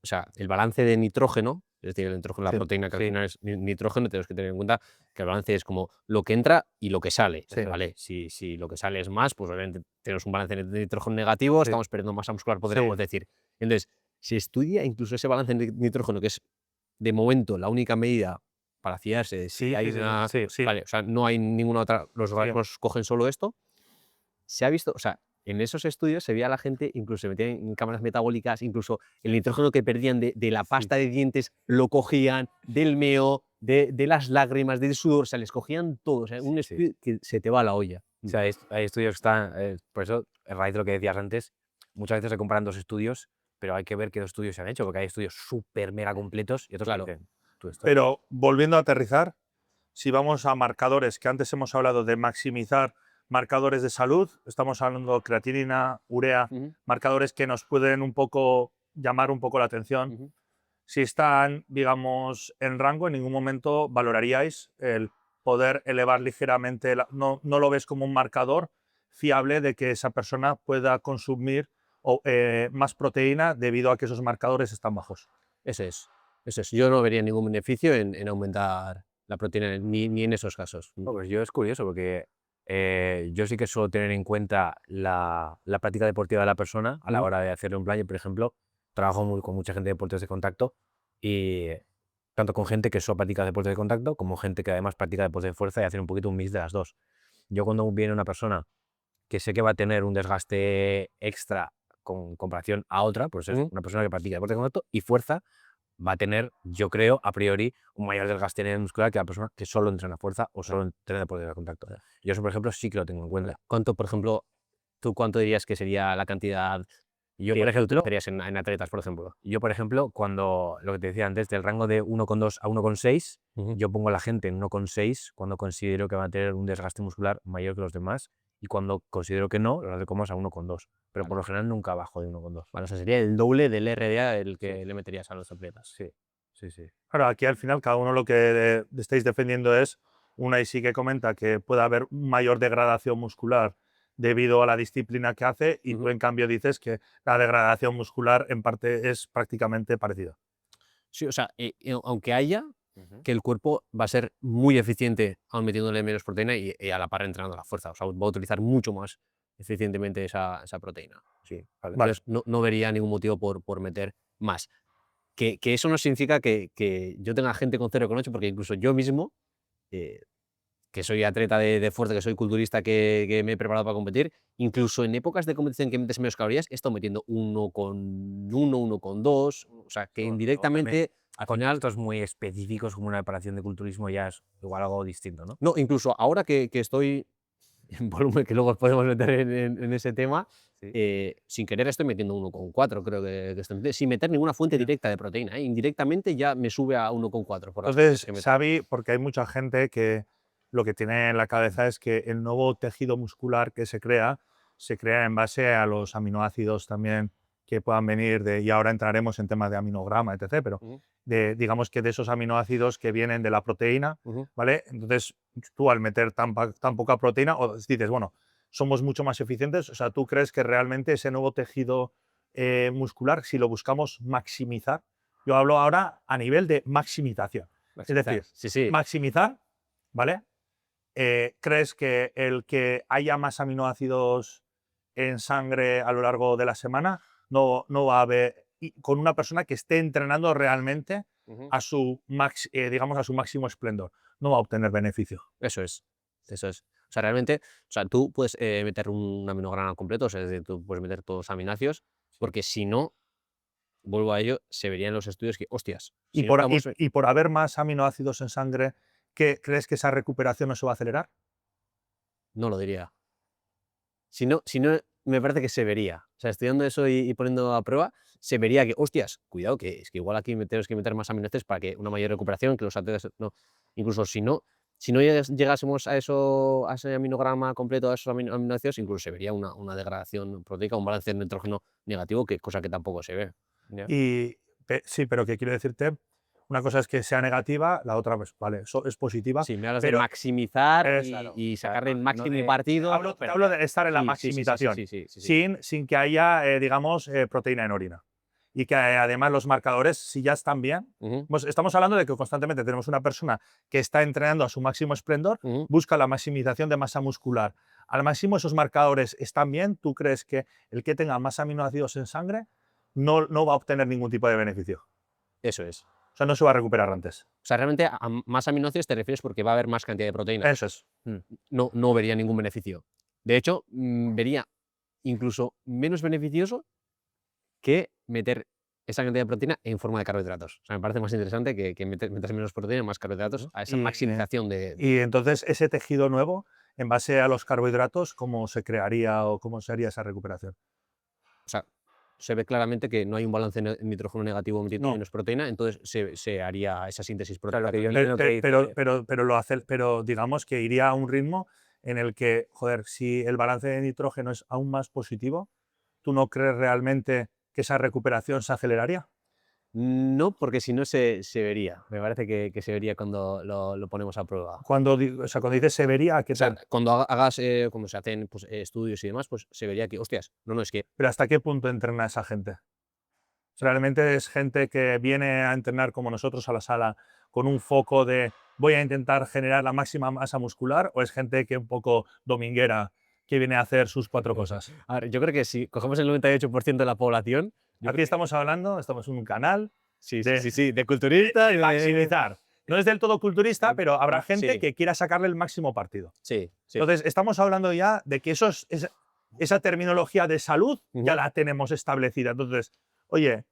o sea, el balance de nitrógeno, es decir, el nitrógeno, la Sí, proteína que al sí. final es nitrógeno, tenemos que tener en cuenta que el balance es como lo que entra y lo que sale. Sí. ¿Vale? Si lo que sale es más, pues obviamente tenemos un balance de nitrógeno negativo, Sí. estamos perdiendo masa muscular, podríamos Sí. decir. Entonces, se estudia incluso ese balance de nitrógeno, que es de momento la única medida para fiarse de si Sí, hay sí, sí, una. sí, sí. Vale, o sea, no hay ninguna otra, los Sí. organismos cogen solo esto. Se ha visto, o sea, en esos estudios se veía a la gente, incluso se metían en cámaras metabólicas, incluso el nitrógeno que perdían de la pasta de dientes lo cogían, del meo, de las lágrimas, del sudor, o sea, les cogían todo. O sea, un Sí. estudio que se te va a la olla. O sea, hay estudios que están, por eso, a raíz de lo que decías antes, muchas veces se comparan dos estudios, pero hay que ver qué dos estudios se han hecho, porque hay estudios súper mega completos y otros Claro. que dicen, tú esto. Pero volviendo a aterrizar, si vamos a marcadores, que antes hemos hablado de maximizar marcadores de salud, estamos hablando de creatinina, urea, marcadores que nos pueden un poco llamar un poco la atención. Si están, digamos, en rango, en ningún momento valoraríais el poder elevar ligeramente, no lo ves como un marcador fiable de que esa persona pueda consumir más proteína debido a que esos marcadores están bajos. Eso es. Yo no vería ningún beneficio en aumentar la proteína, ni en esos casos. Pues yo es curioso porque yo sí que suelo tener en cuenta la práctica deportiva de la persona a la hora de hacerle un plan. Yo, por ejemplo, trabajo con mucha gente de deportes de contacto y tanto con gente que solo practica deportes de contacto como gente que además practica deportes de fuerza y hacer un poquito un mix de las dos. Yo cuando viene una persona que sé que va a tener un desgaste extra con comparación a otra, pues es una persona que practica deporte de contacto y fuerza, va a tener, yo creo, a priori, un mayor desgaste muscular que la persona que solo entrena fuerza o solo entrena deporte de contacto. Yo eso, por ejemplo, sí que lo tengo en cuenta. ¿Cuánto, por ejemplo, tú cuánto dirías que sería la cantidad Yo, que por ejemplo, utilizarías en atletas, por ejemplo? Yo, por ejemplo, cuando, lo que te decía antes, del rango de 1,2 a 1,6, yo pongo a la gente en 1,6 cuando considero que va a tener un desgaste muscular mayor que los demás y cuando considero que no, los acerco más a 1,2. Pero por lo general nunca bajo de 1,2. Vale, o sea, sería el doble del RDA el que le meterías a los atletas. Sí, sí, sí. Claro, aquí al final cada uno lo que estáis defendiendo es, una y sí que comenta que puede haber mayor degradación muscular debido a la disciplina que hace y tú en cambio dices que la degradación muscular en parte es prácticamente parecida. Sí, o sea, aunque haya, que el cuerpo va a ser muy eficiente aún metiéndole menos proteína y a la par entrenando la fuerza. O sea, va a utilizar mucho más eficientemente esa proteína. Sí, vale. Entonces, no vería ningún motivo por meter más. Que eso no significa que yo tenga gente con 0,8, porque incluso yo mismo, que soy atleta de fuerza, que soy culturista, que me he preparado para competir, incluso en épocas de competición que metes menos calorías, he estado metiendo 1,1, 1,2, o sea, que indirectamente, al final... Estos muy específicos como una preparación de culturismo ya es igual algo distinto, ¿no? No, incluso ahora que estoy en volumen, que luego podemos meter en ese tema, sin querer estoy metiendo 1,4, creo que estoy metiendo, sin meter ninguna fuente directa de proteína, indirectamente ya me sube a 1,4. Entonces, Xavi, porque hay mucha gente que lo que tiene en la cabeza es que el nuevo tejido muscular que se crea en base a los aminoácidos también que puedan venir y ahora entraremos en temas de aminograma, etc., pero digamos que de esos aminoácidos que vienen de la proteína, ¿vale? Entonces, tú al meter tan poca proteína, o dices, bueno, somos mucho más eficientes, o sea, ¿tú crees que realmente ese nuevo tejido muscular, si lo buscamos maximizar, yo hablo ahora a nivel de maximización, es decir, maximizar, ¿vale? ¿Crees que el que haya más aminoácidos en sangre a lo largo de la semana no va a haber, con una persona que esté entrenando realmente a su, digamos, a su máximo esplendor, no va a obtener beneficio? Eso es. O sea, realmente, o sea, tú puedes meter un aminograma completo, o sea, es decir, tú puedes meter todos los aminoácidos, porque si no, vuelvo a ello, se verían los estudios que, hostias, y por haber más aminoácidos en sangre, ¿crees que esa recuperación no se va a acelerar? No lo diría. Si no, me parece que se vería. O sea, estudiando eso y poniendo a prueba, se vería que, hostias, cuidado, que es que igual aquí tenemos que meter más aminoácidos para que una mayor recuperación, que los atletas, no. Incluso si no llegásemos a ese aminograma completo, a esos aminoácidos, incluso se vería una degradación proteica, un balance de nitrógeno negativo, cosa que tampoco se ve. Sí, pero que quiero decirte, una cosa es que sea negativa, la otra, pues, vale, es positiva. Sí, me hablas de maximizar y sacarle el máximo partido. Te hablo de estar en la maximización, sin que haya, digamos, proteína en orina. Y que además los marcadores, si ya están bien, pues estamos hablando de que constantemente tenemos una persona que está entrenando a su máximo esplendor, busca la maximización de masa muscular. Al máximo esos marcadores están bien, ¿tú crees que el que tenga más aminoácidos en sangre no va a obtener ningún tipo de beneficio? Eso es. O sea, no se va a recuperar antes. O sea, realmente a más aminoácidos te refieres porque va a haber más cantidad de proteína. Eso es. No vería ningún beneficio. De hecho, vería incluso menos beneficioso que meter esa cantidad de proteína en forma de carbohidratos. O sea, me parece más interesante que metas menos proteína, más carbohidratos, a esa maximización de... Y entonces, ese tejido nuevo, en base a los carbohidratos, ¿cómo se crearía o cómo se haría esa recuperación? O sea, se ve claramente que no hay un balance nitrógeno negativo en No. menos proteína, entonces se haría esa síntesis Claro, proteica. que yo Pero, entiendo que dice- pero digamos que iría a un ritmo en el que, joder, si el balance de nitrógeno es aún más positivo, ¿tú no crees realmente que esa recuperación se aceleraría? No, porque si no se vería. Me parece que se vería cuando lo ponemos a prueba. O sea, cuando dices se vería, ¿a qué O sea, tal? cuando hagas, como se hacen pues, estudios y demás, pues se vería que, hostias, no, es que Pero ¿hasta qué punto entrena esa gente? ¿Realmente es gente que viene a entrenar como nosotros a la sala con un foco de voy a intentar generar la máxima masa muscular o es gente que un poco dominguera que viene a hacer sus 4 cosas? A ver, yo creo que si cogemos el 98% de la población, yo Aquí creo estamos hablando, estamos en un canal sí, de, de culturista y de maximizar. No es del todo culturista, pero habrá gente Sí. que quiera sacarle el máximo partido. Sí. Entonces, estamos hablando ya de que esa terminología de salud ya Ujú. la tenemos establecida. Entonces, oye,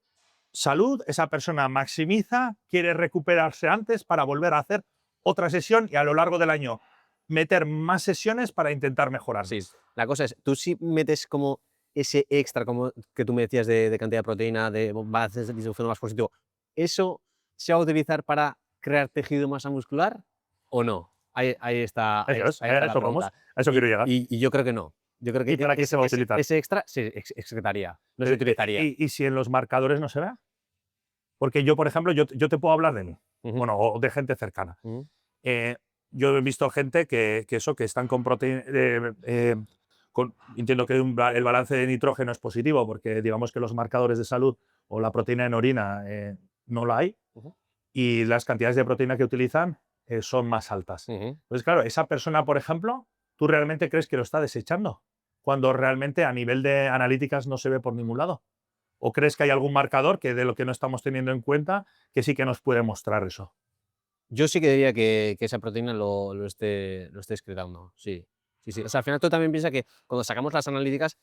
salud, esa persona maximiza, quiere recuperarse antes para volver a hacer otra sesión y a lo largo del año meter más sesiones para intentar mejorar. Sí, la cosa es, tú si metes como ese extra, como que tú me decías de cantidad de proteína, de balances de distribución más positivo, ¿eso se va a utilizar para crear tejido de masa muscular o no? Ahí está, Eso es, ahí está a la eso vamos, pregunta. a eso quiero llegar. Y yo creo que no. Yo creo que ¿Y para qué se va a utilizar? ese extra se excretaría, no se utilizaría. ¿Y si en los marcadores no se ve? Porque yo, por ejemplo, yo te puedo hablar de mí, Ujú, bueno, o de gente cercana. ujú, Yo he visto gente que están con proteína. Entiendo que el balance de nitrógeno es positivo porque digamos que los marcadores de salud o la proteína en orina no la hay ujú, y las cantidades de proteína que utilizan son más altas. ujú. Entonces, claro, esa persona, por ejemplo, ¿tú realmente crees que lo está desechando? Cuando realmente a nivel de analíticas no se ve por ningún lado. ¿O crees que hay algún marcador que de lo que no estamos teniendo en cuenta que sí que nos puede mostrar eso? Yo sí que diría que esa proteína lo esté excretando, sí. Sí, sí. O sea, al final tú también piensas que cuando sacamos las analíticas,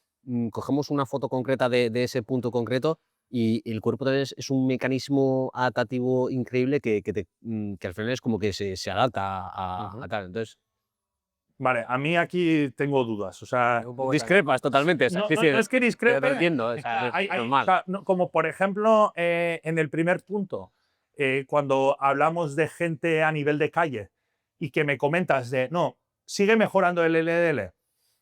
cogemos una foto concreta de ese punto concreto y el cuerpo también es un mecanismo adaptativo increíble que al final es como que se adapta a tal. Entonces, Vale, a mí aquí tengo dudas. O sea, un poco discrepas totalmente. O sea, no, sí, no, sí, no es que pero discrepe. te entiendo, o sea, es O normal. sea, como por ejemplo en el primer punto, cuando hablamos de gente a nivel de calle y que me comentas de, no, sigue mejorando el LDL,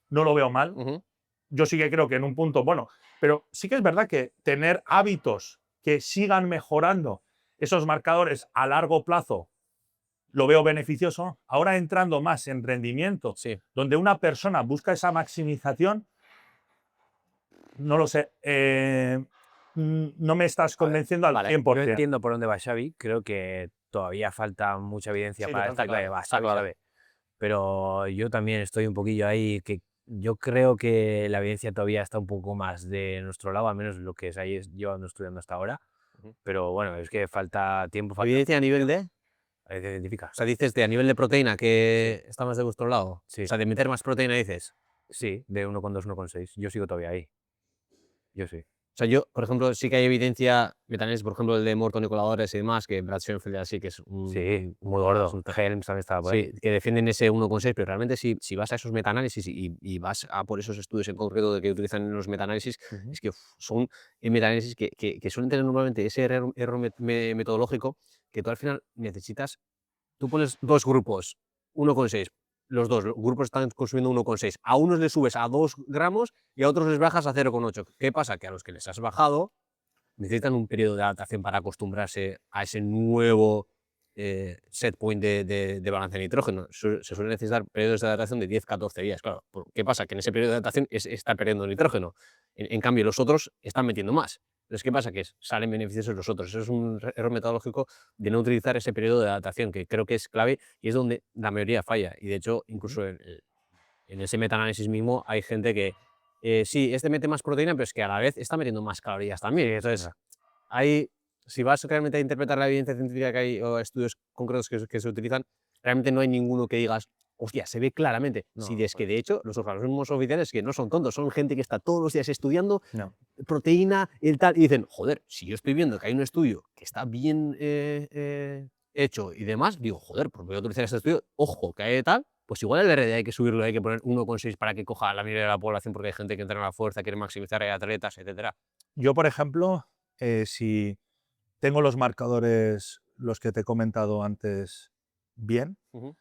no lo veo mal. Ujú. Yo sí que creo que en un punto, bueno, pero sí que es verdad que tener hábitos que sigan mejorando esos marcadores a largo plazo lo veo beneficioso. Ahora entrando más en rendimiento, Sí. donde una persona busca esa maximización, no lo sé. No me estás A ver, convenciendo al vale, 100%. Yo entiendo por dónde va Xavi, creo que todavía falta mucha evidencia Sí, para está estar claro que claro, va está Xavi, claro. ¿sabe? Pero yo también estoy un poquillo ahí, que yo creo que la evidencia todavía está un poco más de nuestro lado, al menos lo que se ha llevado estudiando hasta ahora. Ujú. Pero bueno, es que falta tiempo, falta Evidencia a nivel de. evidencia científica. O sea, dices a nivel de proteína que está más de vuestro lado. Sí. O sea, de meter más proteína, dices. Sí, de 1,2, 1,6. Yo sigo todavía ahí. Yo sí. O sea, yo, por ejemplo, sí que hay evidencia, metanálisis, por ejemplo, el de Morton y colaboradores y demás, que Brad Schoenfeld así, que es Sí, muy gordo. asunto. Helms también estaba por ahí. Sí, que defienden ese 1,6, pero realmente si vas a esos metaanálisis y vas a por esos estudios en concreto de que utilizan en los metaanálisis, Ujú. es que son metaanálisis que suelen tener normalmente ese error metodológico que tú al final necesitas. Tú pones dos grupos, 1,6, los dos grupos están consumiendo 1,6. A unos les subes a 2 gramos y a otros les bajas a 0,8. ¿Qué pasa? Que a los que les has bajado necesitan un periodo de adaptación para acostumbrarse a ese nuevo set point de balance de nitrógeno. Se suele necesitar periodos de adaptación de 10-14 días. Claro, ¿qué pasa? Que en ese periodo de adaptación está perdiendo nitrógeno. En cambio, los otros están metiendo más. Entonces, ¿qué pasa? Que salen beneficiosos los otros. Eso es un error metodológico de no utilizar ese periodo de adaptación, que creo que es clave y es donde la mayoría falla. Y de hecho, incluso en ese metaanálisis mismo hay gente que sí, este mete más proteína, pero es que a la vez está metiendo más calorías también. Entonces, si vas realmente a interpretar la evidencia científica que hay o estudios concretos que se utilizan, realmente no hay ninguno que digas, hostia, se ve claramente. No, Si es que de hecho los organismos oficiales que no son tontos, son gente que está todos los días estudiando No. proteína y tal, y dicen, joder, si yo estoy viendo que hay un estudio que está bien hecho y demás, digo, joder, pues voy a utilizar este estudio, ojo, que hay tal, pues igual el RD hay que subirlo, hay que poner 1,6 para que coja la mayoría de la población, porque hay gente que entrena a la fuerza, quiere maximizar, hay atletas, etcétera. yo, por ejemplo, si tengo los marcadores, los que te he comentado antes, bien, Ujú.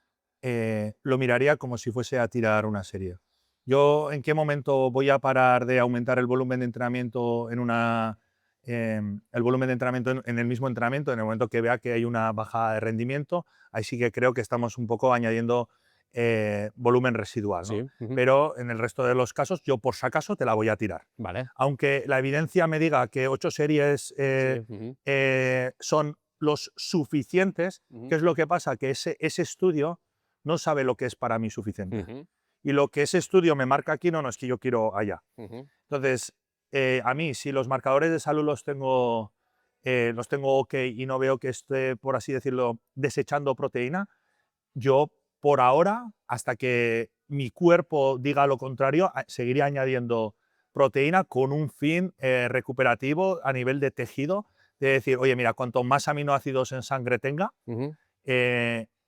lo miraría como si fuese a tirar una serie. Yo, ¿en qué momento voy a parar de aumentar el volumen de entrenamiento el volumen de entrenamiento en el mismo entrenamiento? En el momento que vea que hay una baja de rendimiento, ahí sí que creo que estamos un poco añadiendo volumen residual, ¿no? Sí. Ujú. Pero en el resto de los casos, yo por si acaso te la voy a tirar. Vale. Aunque la evidencia me diga que 8 series Sí. Ujú. son los suficientes, Ujú. ¿qué es lo que pasa? Que ese estudio no sabe lo que es para mí suficiente. Ujú. Y lo que ese estudio me marca aquí, no es que yo quiero allá. Ujú. Entonces, a mí, si los marcadores de salud los tengo ok y no veo que esté, por así decirlo, desechando proteína, yo por ahora, hasta que mi cuerpo diga lo contrario, seguiré añadiendo proteína con un fin recuperativo a nivel de tejido, de decir, oye, mira, cuanto más aminoácidos en sangre tenga, Ujú.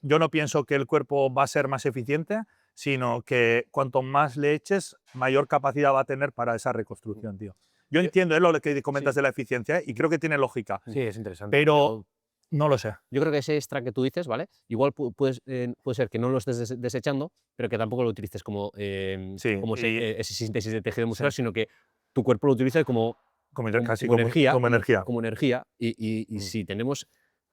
yo no pienso que el cuerpo va a ser más eficiente, sino que cuanto más le eches, mayor capacidad va a tener para esa reconstrucción, tío. Yo Yo- entiendo lo que comentas Sí. de la eficiencia, y creo que tiene lógica, Sí, es interesante. pero no lo sé. Yo creo que ese extra que tú dices, ¿vale? Igual puede ser que no lo estés desechando, pero que tampoco lo utilices como, Sí, como y esa síntesis de tejido sí, muscular, sino que tu cuerpo lo utilice casi como energía, como energía. como energía. Y Mm. si tenemos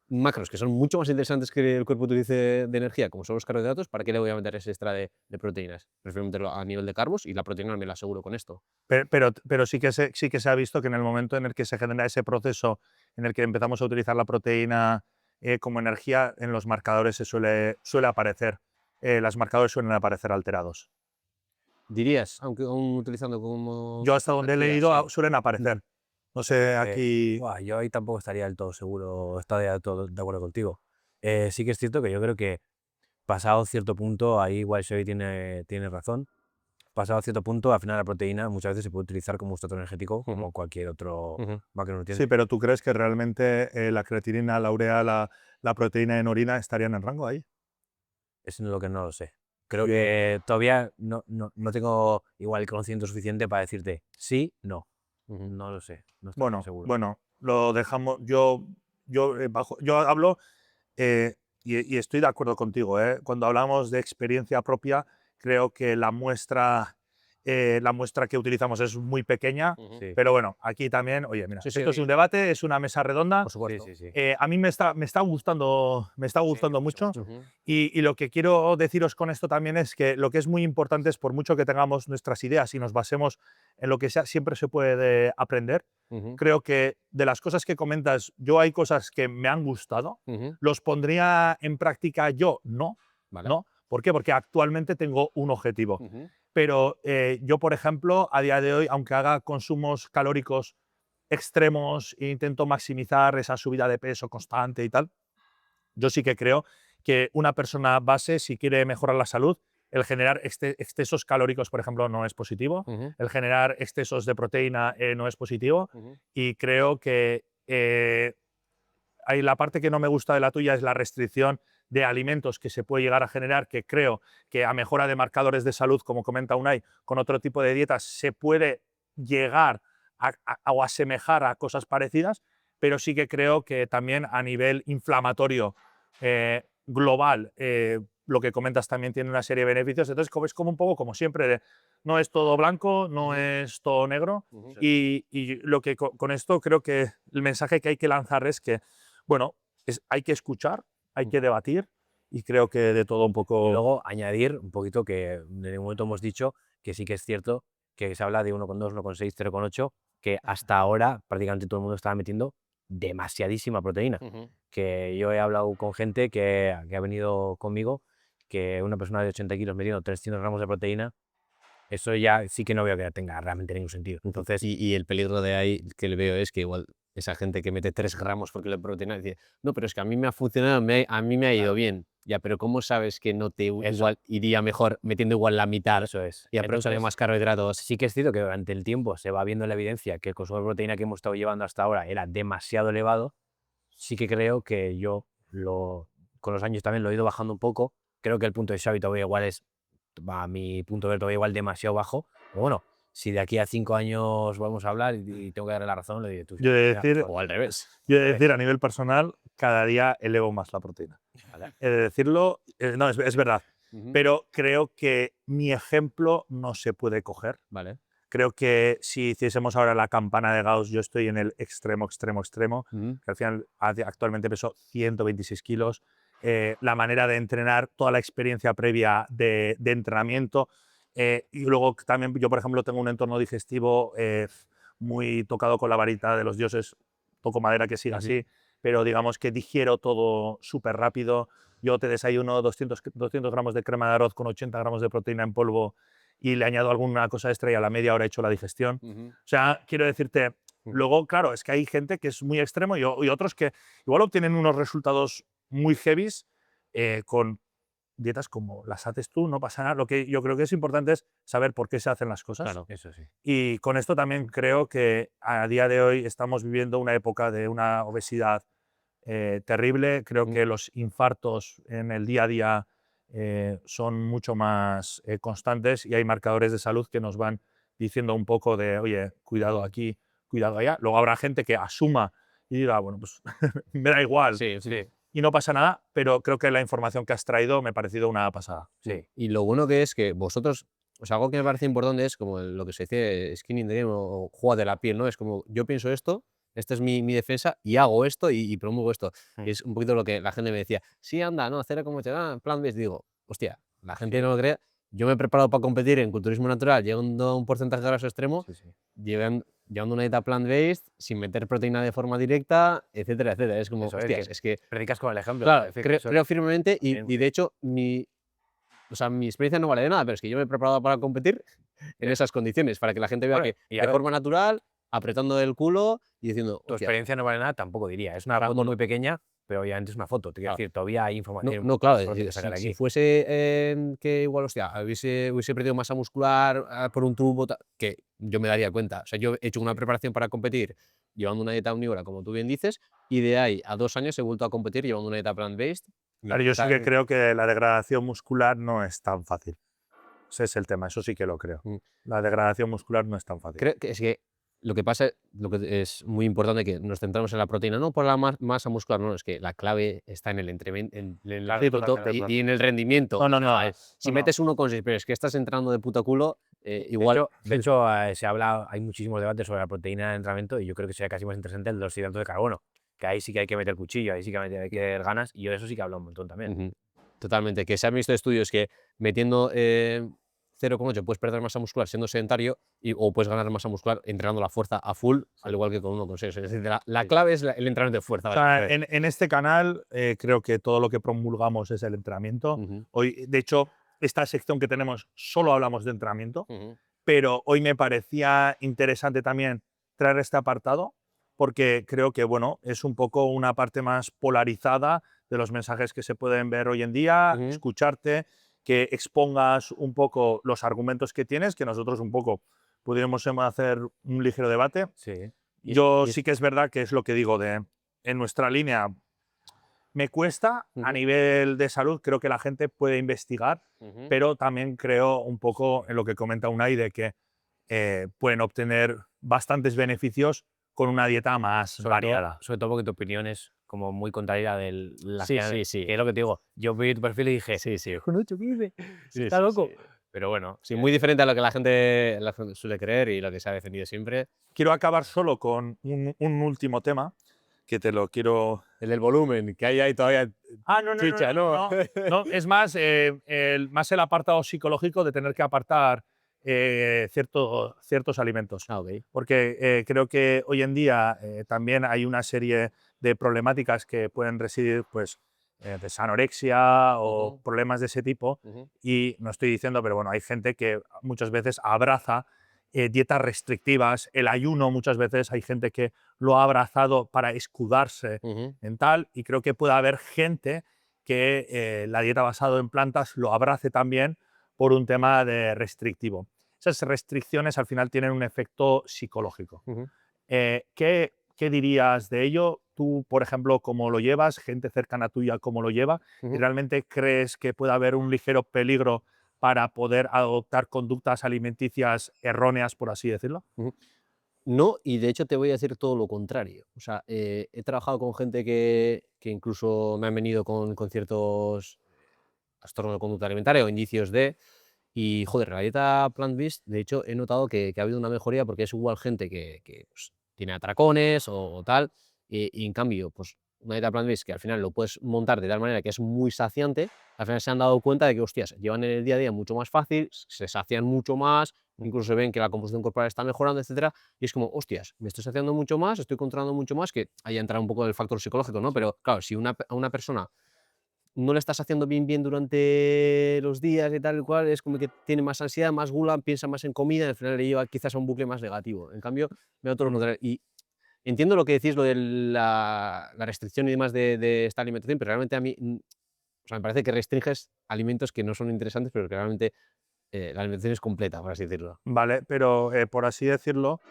macros que son mucho más interesantes que el cuerpo utilice de energía, como son los carbohidratos, ¿para qué le voy a meter ese extra de proteínas? Prefiero meterlo a nivel de carbos y la proteína me la aseguro con esto. Pero sí que se ha visto que en el momento en el que se genera ese proceso en el que empezamos a utilizar la proteína como energía, en los marcadores suele aparecer. Los marcadores suelen aparecer alterados. ¿Dirías, aunque aún utilizando como Yo hasta donde he energía? leído Sí. suelen aparecer. No sé, aquí. Yo ahí tampoco estaría del todo seguro, estaría del todo de acuerdo contigo. Sí que es cierto que yo creo que pasado cierto punto, ahí igual Xavi tiene razón, pasado cierto punto, al final la proteína muchas veces se puede utilizar como un sustrato energético, Ujú. como cualquier otro Ujú. macronutriente. Sí, pero ¿tú crees que realmente la creatinina, la urea, la proteína en orina estarían en rango ahí? Eso es lo que no lo sé. Creo que todavía no tengo igual el conocimiento suficiente para decirte sí, no. Ujú. No lo sé, no estoy Bueno, seguro. bueno, lo dejamos. Yo hablo y estoy de acuerdo contigo. Cuando hablamos de experiencia propia, creo que la muestra que utilizamos es muy pequeña. Ujú. Sí, Pero bueno, aquí también, oye, mira, Sí, sí, esto es un debate, es una mesa redonda. por sí, supuesto. sí, sí. A mí me está gustando mucho. Ujú. Y lo que quiero deciros con esto también es que lo que es muy importante es, por mucho que tengamos nuestras ideas y nos basemos en lo que sea, siempre se puede aprender. Ujú. Creo que de las cosas que comentas, yo hay cosas que me han gustado. Ujú. ¿Los pondría en práctica yo? No. Vale. ¿No? ¿Por qué? Porque actualmente tengo un objetivo. Ujú. Pero yo, por ejemplo, a día de hoy, aunque haga consumos calóricos extremos e intento maximizar esa subida de peso constante y tal, yo sí que creo que una persona base, si quiere mejorar la salud, el generar excesos calóricos, por ejemplo, no es positivo. Ujú. El generar excesos de proteína no es positivo. Ujú. Y creo que hay la parte que no me gusta de la tuya es la restricción de alimentos que se puede llegar a generar, que creo que a mejora de marcadores de salud, como comenta Unai, con otro tipo de dietas se puede llegar o asemejar a cosas parecidas, pero sí que creo que también a nivel inflamatorio global, lo que comentas también tiene una serie de beneficios. Entonces, es como un poco como siempre, no es todo blanco, no es todo negro. Ujú. Y lo que con esto creo que el mensaje que hay que lanzar es que, bueno, hay que escuchar, hay que debatir y creo que de todo un Y poco. luego añadir un poquito que en ningún momento hemos dicho que sí que es cierto que se habla de 1,2, 1,6, 0,8, que hasta ahora prácticamente todo el mundo estaba metiendo demasiadísima proteína. Ujú. Que yo he hablado con gente que ha venido conmigo, que una persona de 80 kilos metiendo 300 gramos de proteína, eso ya sí que no veo que tenga realmente ningún sentido. Entonces, Y el peligro de ahí que le veo es que igual esa gente que mete 3 gramos por kilo de proteína dice, no, pero es que a mí me ha funcionado, a mí me ha ido claro, bien. Ya, pero ¿cómo sabes que no te eso, igual iría mejor metiendo igual la mitad eso es. y aprovechando Entonces, más carbohidratos? sí que es cierto que durante el tiempo se va viendo la evidencia que el consumo de proteína que hemos estado llevando hasta ahora era demasiado elevado. Sí que creo que con los años también lo he ido bajando un poco. Creo que el punto de Xavi todavía igual es, a mi punto de ver, todavía igual demasiado bajo. Pero bueno, si de aquí a 5 años vamos a hablar y tengo que darle la razón, le diré tú. Yo he de decir, O al revés. a nivel personal, cada día elevo más la proteína. Vale. He de decirlo, no, es verdad. Ujú. Pero creo que mi ejemplo no se puede coger. Vale. Creo que si hiciésemos ahora la campana de Gauss, yo estoy en el extremo, Ujú. que al final actualmente peso 126 kilos. La manera de entrenar, toda la experiencia previa de entrenamiento. Y luego también yo, por ejemplo, tengo un entorno digestivo muy tocado con la varita de los dioses, toco madera que siga así, pero digamos que digiero todo súper rápido. Yo te desayuno 200 gramos de crema de arroz con 80 gramos de proteína en polvo y le añado alguna cosa extra y a la media hora he hecho la digestión. Ujú. O sea, quiero decirte, luego, claro, es que hay gente que es muy extremo y otros que igual obtienen unos resultados muy heavies con dietas como las haces tú, no pasa nada. Lo que yo creo que es importante es saber por qué se hacen las cosas. Claro. Eso sí. Y con esto también creo que a día de hoy estamos viviendo una época de una obesidad terrible. Creo que los infartos en el día a día son mucho más constantes y hay marcadores de salud que nos van diciendo un poco de, oye, cuidado aquí, cuidado allá. Luego habrá gente que asuma y diga, bueno, pues me da igual Sí, sí. y no pasa nada, pero creo que la información que has traído me ha parecido una pasada. Sí. Y lo bueno que es que vosotros, o sea, algo que me parece importante es como lo que se dice skin in the game o juega de la piel, ¿no? Es como yo pienso esto, esta es mi defensa y hago esto y promuevo esto. Y es un poquito lo que la gente me decía, sí, anda, no, hacer como te da, plan B. Digo, hostia, la gente no lo cree. Yo me he preparado para competir en culturismo natural, llegando a un porcentaje de graso extremo, Sí, sí. llevando una dieta plant-based, sin meter proteína de forma directa, etcétera, etcétera. Es como, Eso hostias, es que predicas con el ejemplo. claro, Es decir, creo, eso creo firmemente y también, de hecho o sea, mi experiencia no vale de nada, pero es que yo me he preparado para competir en esas condiciones, para que la gente vea Bueno, que y a de ver, forma natural, apretando el culo y diciendo, tu hostia, experiencia no vale nada, tampoco diría. Es una Claro, foto muy pequeña, pero obviamente es una foto. Te quiero claro. decir, todavía hay No, información no, claro, por es decir, sacar si aquí. fuese que igual, hostia, hubiese perdido masa muscular por un tubo, que yo me daría cuenta. O sea, yo he hecho una preparación para competir llevando una dieta omnívora, como tú bien dices, y de ahí a 2 años he vuelto a competir llevando una dieta plant-based. Claro, yo sí que creo que la degradación muscular no es tan fácil. Ese es el tema, eso sí que lo creo. Mm. La degradación muscular no es tan fácil. Creo que es que lo que pasa, lo que es muy importante que nos centramos en la proteína, no por la masa muscular, no, es que la clave está en el Claro, entrenamiento totalmente, y en el rendimiento. No, no, O no. sea, si no, metes 1,6, pero es que estás entrando de puto culo, igual. De hecho se habla, hay muchísimos debates sobre la proteína de entrenamiento y yo creo que sería casi más interesante el de los hidratos de carbono, que ahí sí que hay que meter cuchillo, ahí sí que hay que meter ganas y yo de eso sí que hablo un montón también. Ujú. Totalmente, que se han visto estudios que metiendo 0,8 puedes perder masa muscular siendo sedentario o puedes ganar masa muscular entrenando la fuerza a full, al igual que con 1,6. Es decir, la clave es el entrenamiento de fuerza. O sea, ¿vale? en este canal creo que todo lo que promulgamos es el entrenamiento. Ujú, Hoy, de hecho, esta sección que tenemos solo hablamos de entrenamiento, ujú, pero hoy me parecía interesante también traer este apartado porque creo que bueno, es un poco una parte más polarizada de los mensajes que se pueden ver hoy en día, ujú. escucharte, que expongas un poco los argumentos que tienes, que nosotros un poco pudiéramos hacer un ligero debate. Sí. Yo sí que es verdad que es lo que digo en nuestra línea me cuesta a Ujú. nivel de salud, creo que la gente puede investigar, Ujú. pero también creo un poco en lo que comenta Unai de que pueden obtener bastantes beneficios con una dieta más variada. Sobre todo porque tu opinión es como muy contraria a la Sí, que sí. es lo que te digo. Yo vi tu perfil y dije, Sí, sí. con 8,15, Sí, está sí, loco. sí. Pero bueno, Sí, muy diferente a lo que la gente suele creer y lo que se ha defendido siempre. Quiero acabar solo con un último tema que te lo quiero. El del volumen, que hay ahí todavía No, chicha, ¿no? no, es más, más el apartado psicológico de tener que apartar ciertos alimentos. Ah, ok. Porque creo que hoy en día también hay una serie de problemáticas que pueden residir pues, de anorexia o Ujú, problemas de ese tipo. ujú, Y no estoy diciendo, pero bueno, hay gente que muchas veces abraza dietas restrictivas, el ayuno muchas veces hay gente que lo ha abrazado para escudarse ujú. en tal, y creo que puede haber gente que la dieta basada en plantas lo abrace también por un tema de restrictivo. Esas restricciones al final tienen un efecto psicológico. Ujú. ¿Qué dirías de ello? Tú, por ejemplo, ¿cómo lo llevas? Gente cercana tuya, ¿cómo lo lleva? ¿Y Ujú. realmente crees que puede haber un ligero peligro para poder adoptar conductas alimenticias erróneas, por así decirlo? No, y de hecho te voy a decir todo lo contrario. O sea, he trabajado con gente que incluso me han venido con ciertos trastornos de conducta alimentaria o indicios de. Y joder, la dieta plant-based, de hecho, he notado que ha habido una mejoría porque es igual gente que, pues, tiene atracones o tal, y en cambio, pues una dieta plant-based que al final lo puedes montar de tal manera que es muy saciante, al final se han dado cuenta de que, hostias, llevan en el día a día mucho más fácil, se sacian mucho más, incluso se ven que la composición corporal está mejorando, etcétera, y es como, hostias, me estoy saciando mucho más, estoy controlando mucho más, que ahí entra un poco el factor psicológico, ¿no? Pero claro, si a una persona no le estás haciendo bien durante los días y tal y cual, es como que tiene más ansiedad, más gula, piensa más en comida, y al final le lleva quizás a un bucle más negativo. En cambio, veo todo lo contrario. Y entiendo lo que decís, lo de la restricción y demás de esta alimentación, pero realmente a mí, o sea, me parece que restringes alimentos que no son interesantes, pero que realmente la alimentación es completa, por así decirlo. Vale, pero por así decirlo,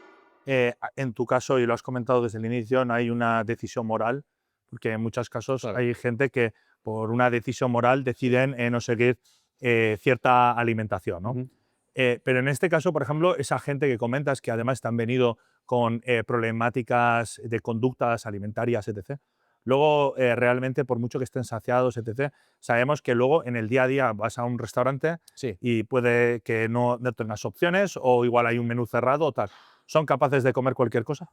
en tu caso, y lo has comentado desde el inicio, no hay una decisión moral, porque en muchos casos Claro. hay gente que por una decisión moral deciden no seguir cierta alimentación, ¿no? Ujú. Pero en este caso, por ejemplo, esa gente que comentas que además te han venido con problemáticas de conductas alimentarias, etc. Luego, realmente, por mucho que estén saciados, etc., sabemos que luego en el día a día vas a un restaurante Sí, y puede que no tengas opciones o igual hay un menú cerrado o tal. ¿Son capaces de comer cualquier cosa?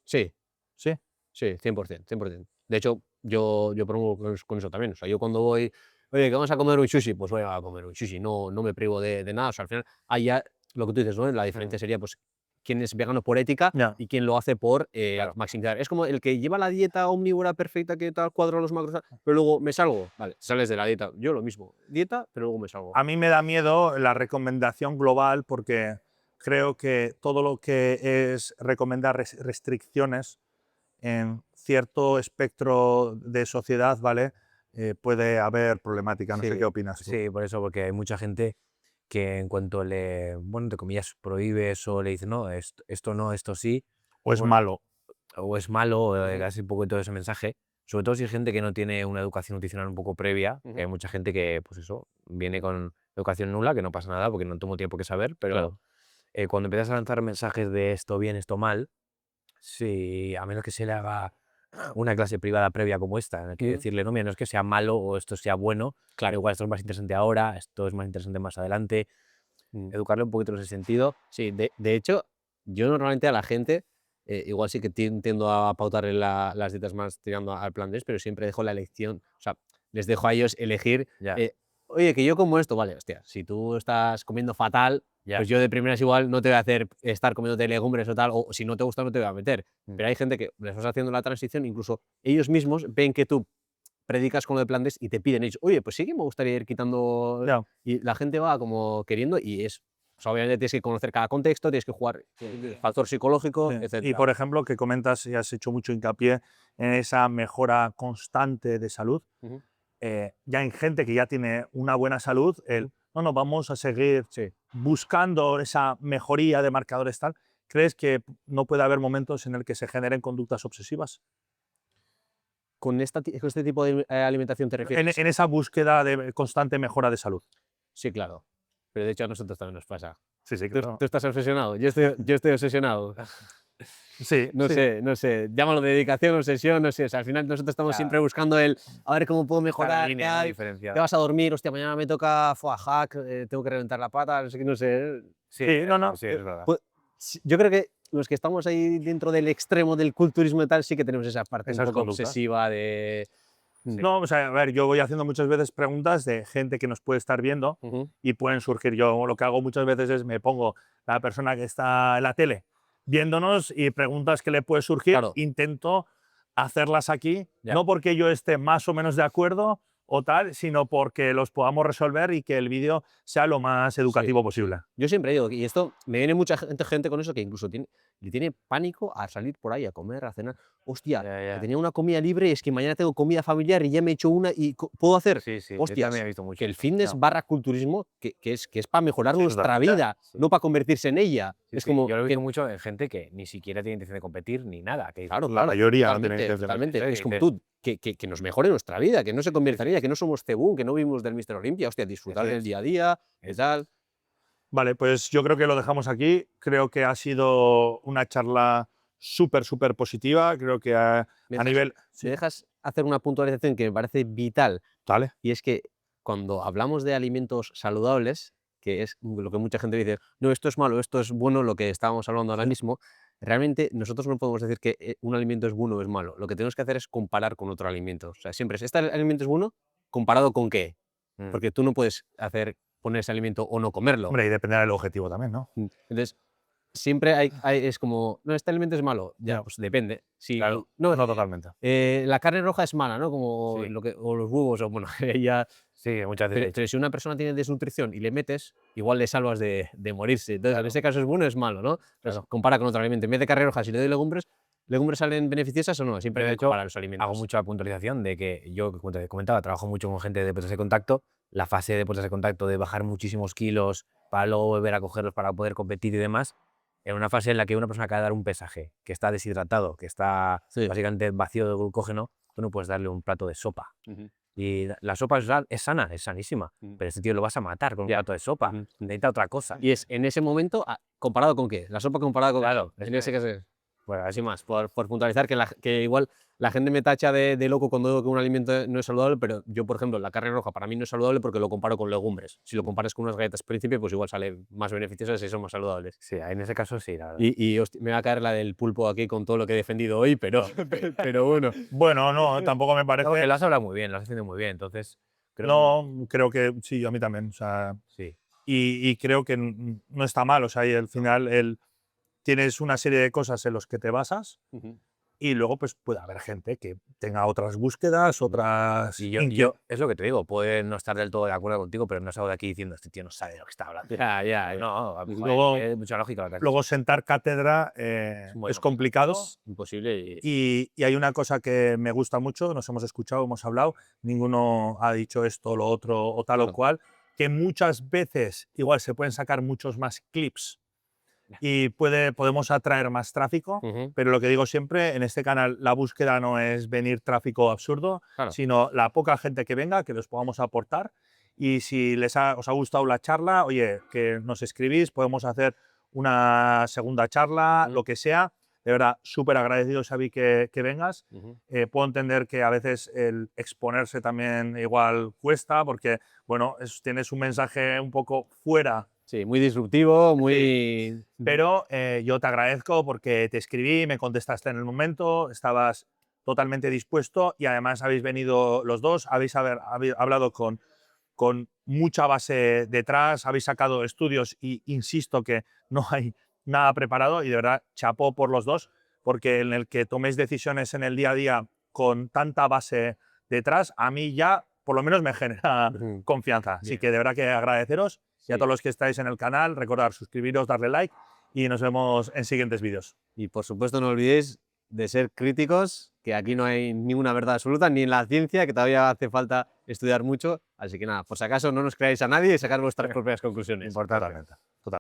sí, Sí. sí, 100%, 100%. De hecho, yo promuevo con eso también. O sea, yo cuando voy, oye, que vamos a comer un sushi, pues voy a comer un sushi, no me privo de nada. O sea, al final, ahí ya lo que tú dices, ¿no? La diferencia sería, pues, quién es vegano por ética Ya. y quién lo hace por Claro. maximizar. Es como el que lleva la dieta omnívora perfecta, que tal, cuadro los macros, tal, pero luego me salgo. Vale, sales de la dieta. Yo lo mismo, dieta, pero luego me salgo. A mí me da miedo la recomendación global porque creo que todo lo que es recomendar restricciones en cierto espectro de sociedad, ¿vale? Puede haber problemática. No sé qué opinas tú. Sí, por eso, porque hay mucha gente que en cuanto le, bueno, entre comillas, prohíbes o le dices, no, esto no, esto sí, O es bueno, malo. o es malo, o Ujú, das un poco todo ese mensaje, sobre todo si hay gente que no tiene una educación nutricional un poco previa, que hay ujú. mucha gente que, pues eso, viene con educación nula, que no pasa nada porque no tengo tiempo que saber, pero Claro. cuando empiezas a lanzar mensajes de esto bien, esto mal, sí, a menos que se le haga una clase privada previa como esta, en la que Ujú. decirle, no, mira, no es que sea malo o esto sea bueno, Claro. igual esto es más interesante ahora, esto es más interesante más adelante, Mm. educarle un poquito en ese sentido. Sí, de hecho, yo normalmente a la gente, igual sí que tiendo a pautarle las dietas más tirando al plan pero siempre dejo la elección. O sea, les dejo a ellos elegir. Ya, Oye, que yo como esto, vale, hostia, si tú estás comiendo fatal, ya. pues yo de primeras igual no te voy a hacer estar comiéndote legumbres o tal, o si no te gusta no te voy a meter. Pero hay gente que les vas haciendo la transición, incluso ellos mismos ven que tú predicas con lo de plan y te piden ellos, oye, pues sí que me gustaría ir quitando, Ya. y la gente va como queriendo y es, o sea, obviamente tienes que conocer cada contexto, tienes que jugar factor psicológico, Sí. etc. Y por ejemplo, que comentas y has hecho mucho hincapié en esa mejora constante de salud. Ujú, Ya hay gente que ya tiene una buena salud, ujú. no, vamos a seguir Sí. buscando esa mejoría de marcadores tal. ¿Crees que no puede haber momentos en el que se generen conductas obsesivas? Con este tipo de alimentación te refieres. En esa búsqueda de constante mejora de salud. Sí, claro. Pero de hecho a nosotros también nos pasa. Sí, sí, Tú estás obsesionado, yo estoy obsesionado. Sí, No sí. sé, no sé, llámalo dedicación, obsesión, no sé. O sea, al final nosotros estamos siempre Claro. buscando a ver cómo puedo Está la mejorar, línea, ¿no? tal. Diferenciada. Te vas a dormir, hostia, mañana me toca hack, tengo que reventar la pata, no sé qué, no sé. Sí, Sí, no, no. sí, es verdad. Pues, sí, yo creo que los que estamos ahí dentro del extremo del culturismo y tal, sí que tenemos esa parte un Esas poco conductas. obsesiva de. No, o sea, a ver, yo voy haciendo muchas veces preguntas de gente que nos puede estar viendo Ujú. y pueden surgir. Yo lo que hago muchas veces es me pongo la persona que está en la tele viéndonos y preguntas que le puede surgir, Claro, intento hacerlas aquí, Ya. no porque yo esté más o menos de acuerdo o tal, sino porque los podamos resolver y que el vídeo sea lo más sí. educativo posible. Yo siempre digo, y esto me viene mucha gente con eso que incluso le tiene pánico a salir por ahí a comer, a cenar. Hostia, Ya, que ya. tenía una comida libre y es que mañana tengo comida familiar y ya me he hecho una y puedo hacer. Sí, sí, yo Hostias, también he visto mucho que el eso. fitness Ya. barra culturismo, que es para mejorar Sí, nuestra totalmente. vida, Sí. no para convertirse en ella. Sí, Es sí. como Yo lo he que, visto mucho en gente que ni siquiera tiene intención de competir ni nada. Que dices, claro, La claro, mayoría no tiene totalmente, intención de totalmente. eso, y Es como dices, tú, que nos mejore nuestra vida, que no se convierta en ella, que no somos Cebú, que no vivimos del Mr. Olympia, hostia, disfrutar del día a día, y tal. Vale, pues yo creo que lo dejamos aquí. Creo que ha sido una charla súper, súper positiva. Creo que a nivel... ¿Me dejas hacer una puntualización que me parece vital? Vale. Y es que cuando hablamos de alimentos saludables, que es lo que mucha gente dice, no, esto es malo, esto es bueno, lo que estábamos hablando ahora mismo, realmente nosotros no podemos decir que un alimento es bueno o es malo. Lo que tenemos que hacer es comparar con otro alimento. O sea, siempre es, ¿este alimento es bueno? ¿Comparado con qué? Porque tú no puedes poner ese alimento o no comerlo. Hombre, y dependerá del objetivo también, ¿no? Entonces, siempre es como, no, este alimento es malo. Ya, pues depende. Si, Claro, no, no totalmente. la carne roja es mala, ¿no? Como Sí. o los huevos, o bueno, ya... Sí, muchas veces. Pero si una persona tiene desnutrición y le metes, igual le salvas de morirse. Entonces, en ese caso es bueno o es malo, ¿no? Pues compara con otro alimento. En vez de carne roja, si le doy legumbres, ¿legumbres salen beneficiosas o no? Siempre De hay que hecho, comparar los alimentos. hago mucha puntualización de que yo, como te comentaba, trabajo mucho con gente de deportes de contacto. La fase de deportes de contacto de bajar muchísimos kilos para luego volver a cogerlos para poder competir y demás, en una fase en la que una persona acaba de dar un pesaje, que está deshidratado, que está básicamente vacío de glucógeno, tú no puedes darle un plato de sopa. Y la sopa es sana, es sanísima, pero este tío lo vas a matar con un plato de sopa, necesita otra cosa. Y es en ese momento, ¿comparado con qué? La sopa comparada con... Claro, en ese caso. Bueno, así más, por puntualizar que igual la gente me tacha de loco cuando digo que un alimento no es saludable, pero yo, por ejemplo, la carne roja para mí no es saludable porque lo comparo con legumbres. Si lo comparas con unas galletas Príncipe, pues igual sale más beneficiosas y son más saludables. Sí, en ese caso sí, la verdad. Y hostia, me va a caer la del pulpo aquí con todo lo que he defendido hoy, pero bueno. Bueno, no, tampoco me parece... Lo has hablado muy bien, lo has defendido muy bien, entonces... creo que sí, a mí también. O sea, Sí. y creo que no está mal. O sea, y al final tienes una serie de cosas en las que te basas y luego pues puede haber gente que tenga otras búsquedas, otras... Y yo, es lo que te digo, puede no estar del todo de acuerdo contigo, pero no salgo de aquí diciendo, este tío no sabe de lo que está hablando. Ya. No, Luego- es mucha lógica lo que has Luego sentar cátedra es complicado. Imposible. Y hay una cosa que me gusta mucho, nos hemos escuchado, hemos hablado, ninguno ha dicho esto, lo otro o tal o cual, que muchas veces igual se pueden sacar muchos más clips y podemos atraer más tráfico, pero lo que digo siempre, en este canal la búsqueda no es venir tráfico absurdo, sino la poca gente que venga, que los podamos aportar. Y si os ha gustado la charla, oye, que nos escribís, podemos hacer una segunda charla, lo que sea. De verdad, súper agradecido, Xavi, que vengas. Puedo entender que a veces el exponerse también igual cuesta, porque, bueno, tienes un mensaje un poco fuera. Sí, muy disruptivo, muy... Pero yo te agradezco porque te escribí, me contestaste en el momento, estabas totalmente dispuesto y además habéis venido los dos, habéis hablado con mucha base detrás, habéis sacado estudios y insisto que no hay nada preparado y de verdad chapó por los dos, porque en el que toméis decisiones en el día a día con tanta base detrás, a mí ya por lo menos me genera confianza. Así que de verdad que agradeceros y a todos los que estáis en el canal, recordad suscribiros, darle like y nos vemos en siguientes vídeos. Y por supuesto no olvidéis de ser críticos, que aquí no hay ninguna verdad absoluta, ni en la ciencia, que todavía hace falta estudiar mucho. Así que nada, por si acaso no nos creáis a nadie y sacar vuestras propias conclusiones. Importante.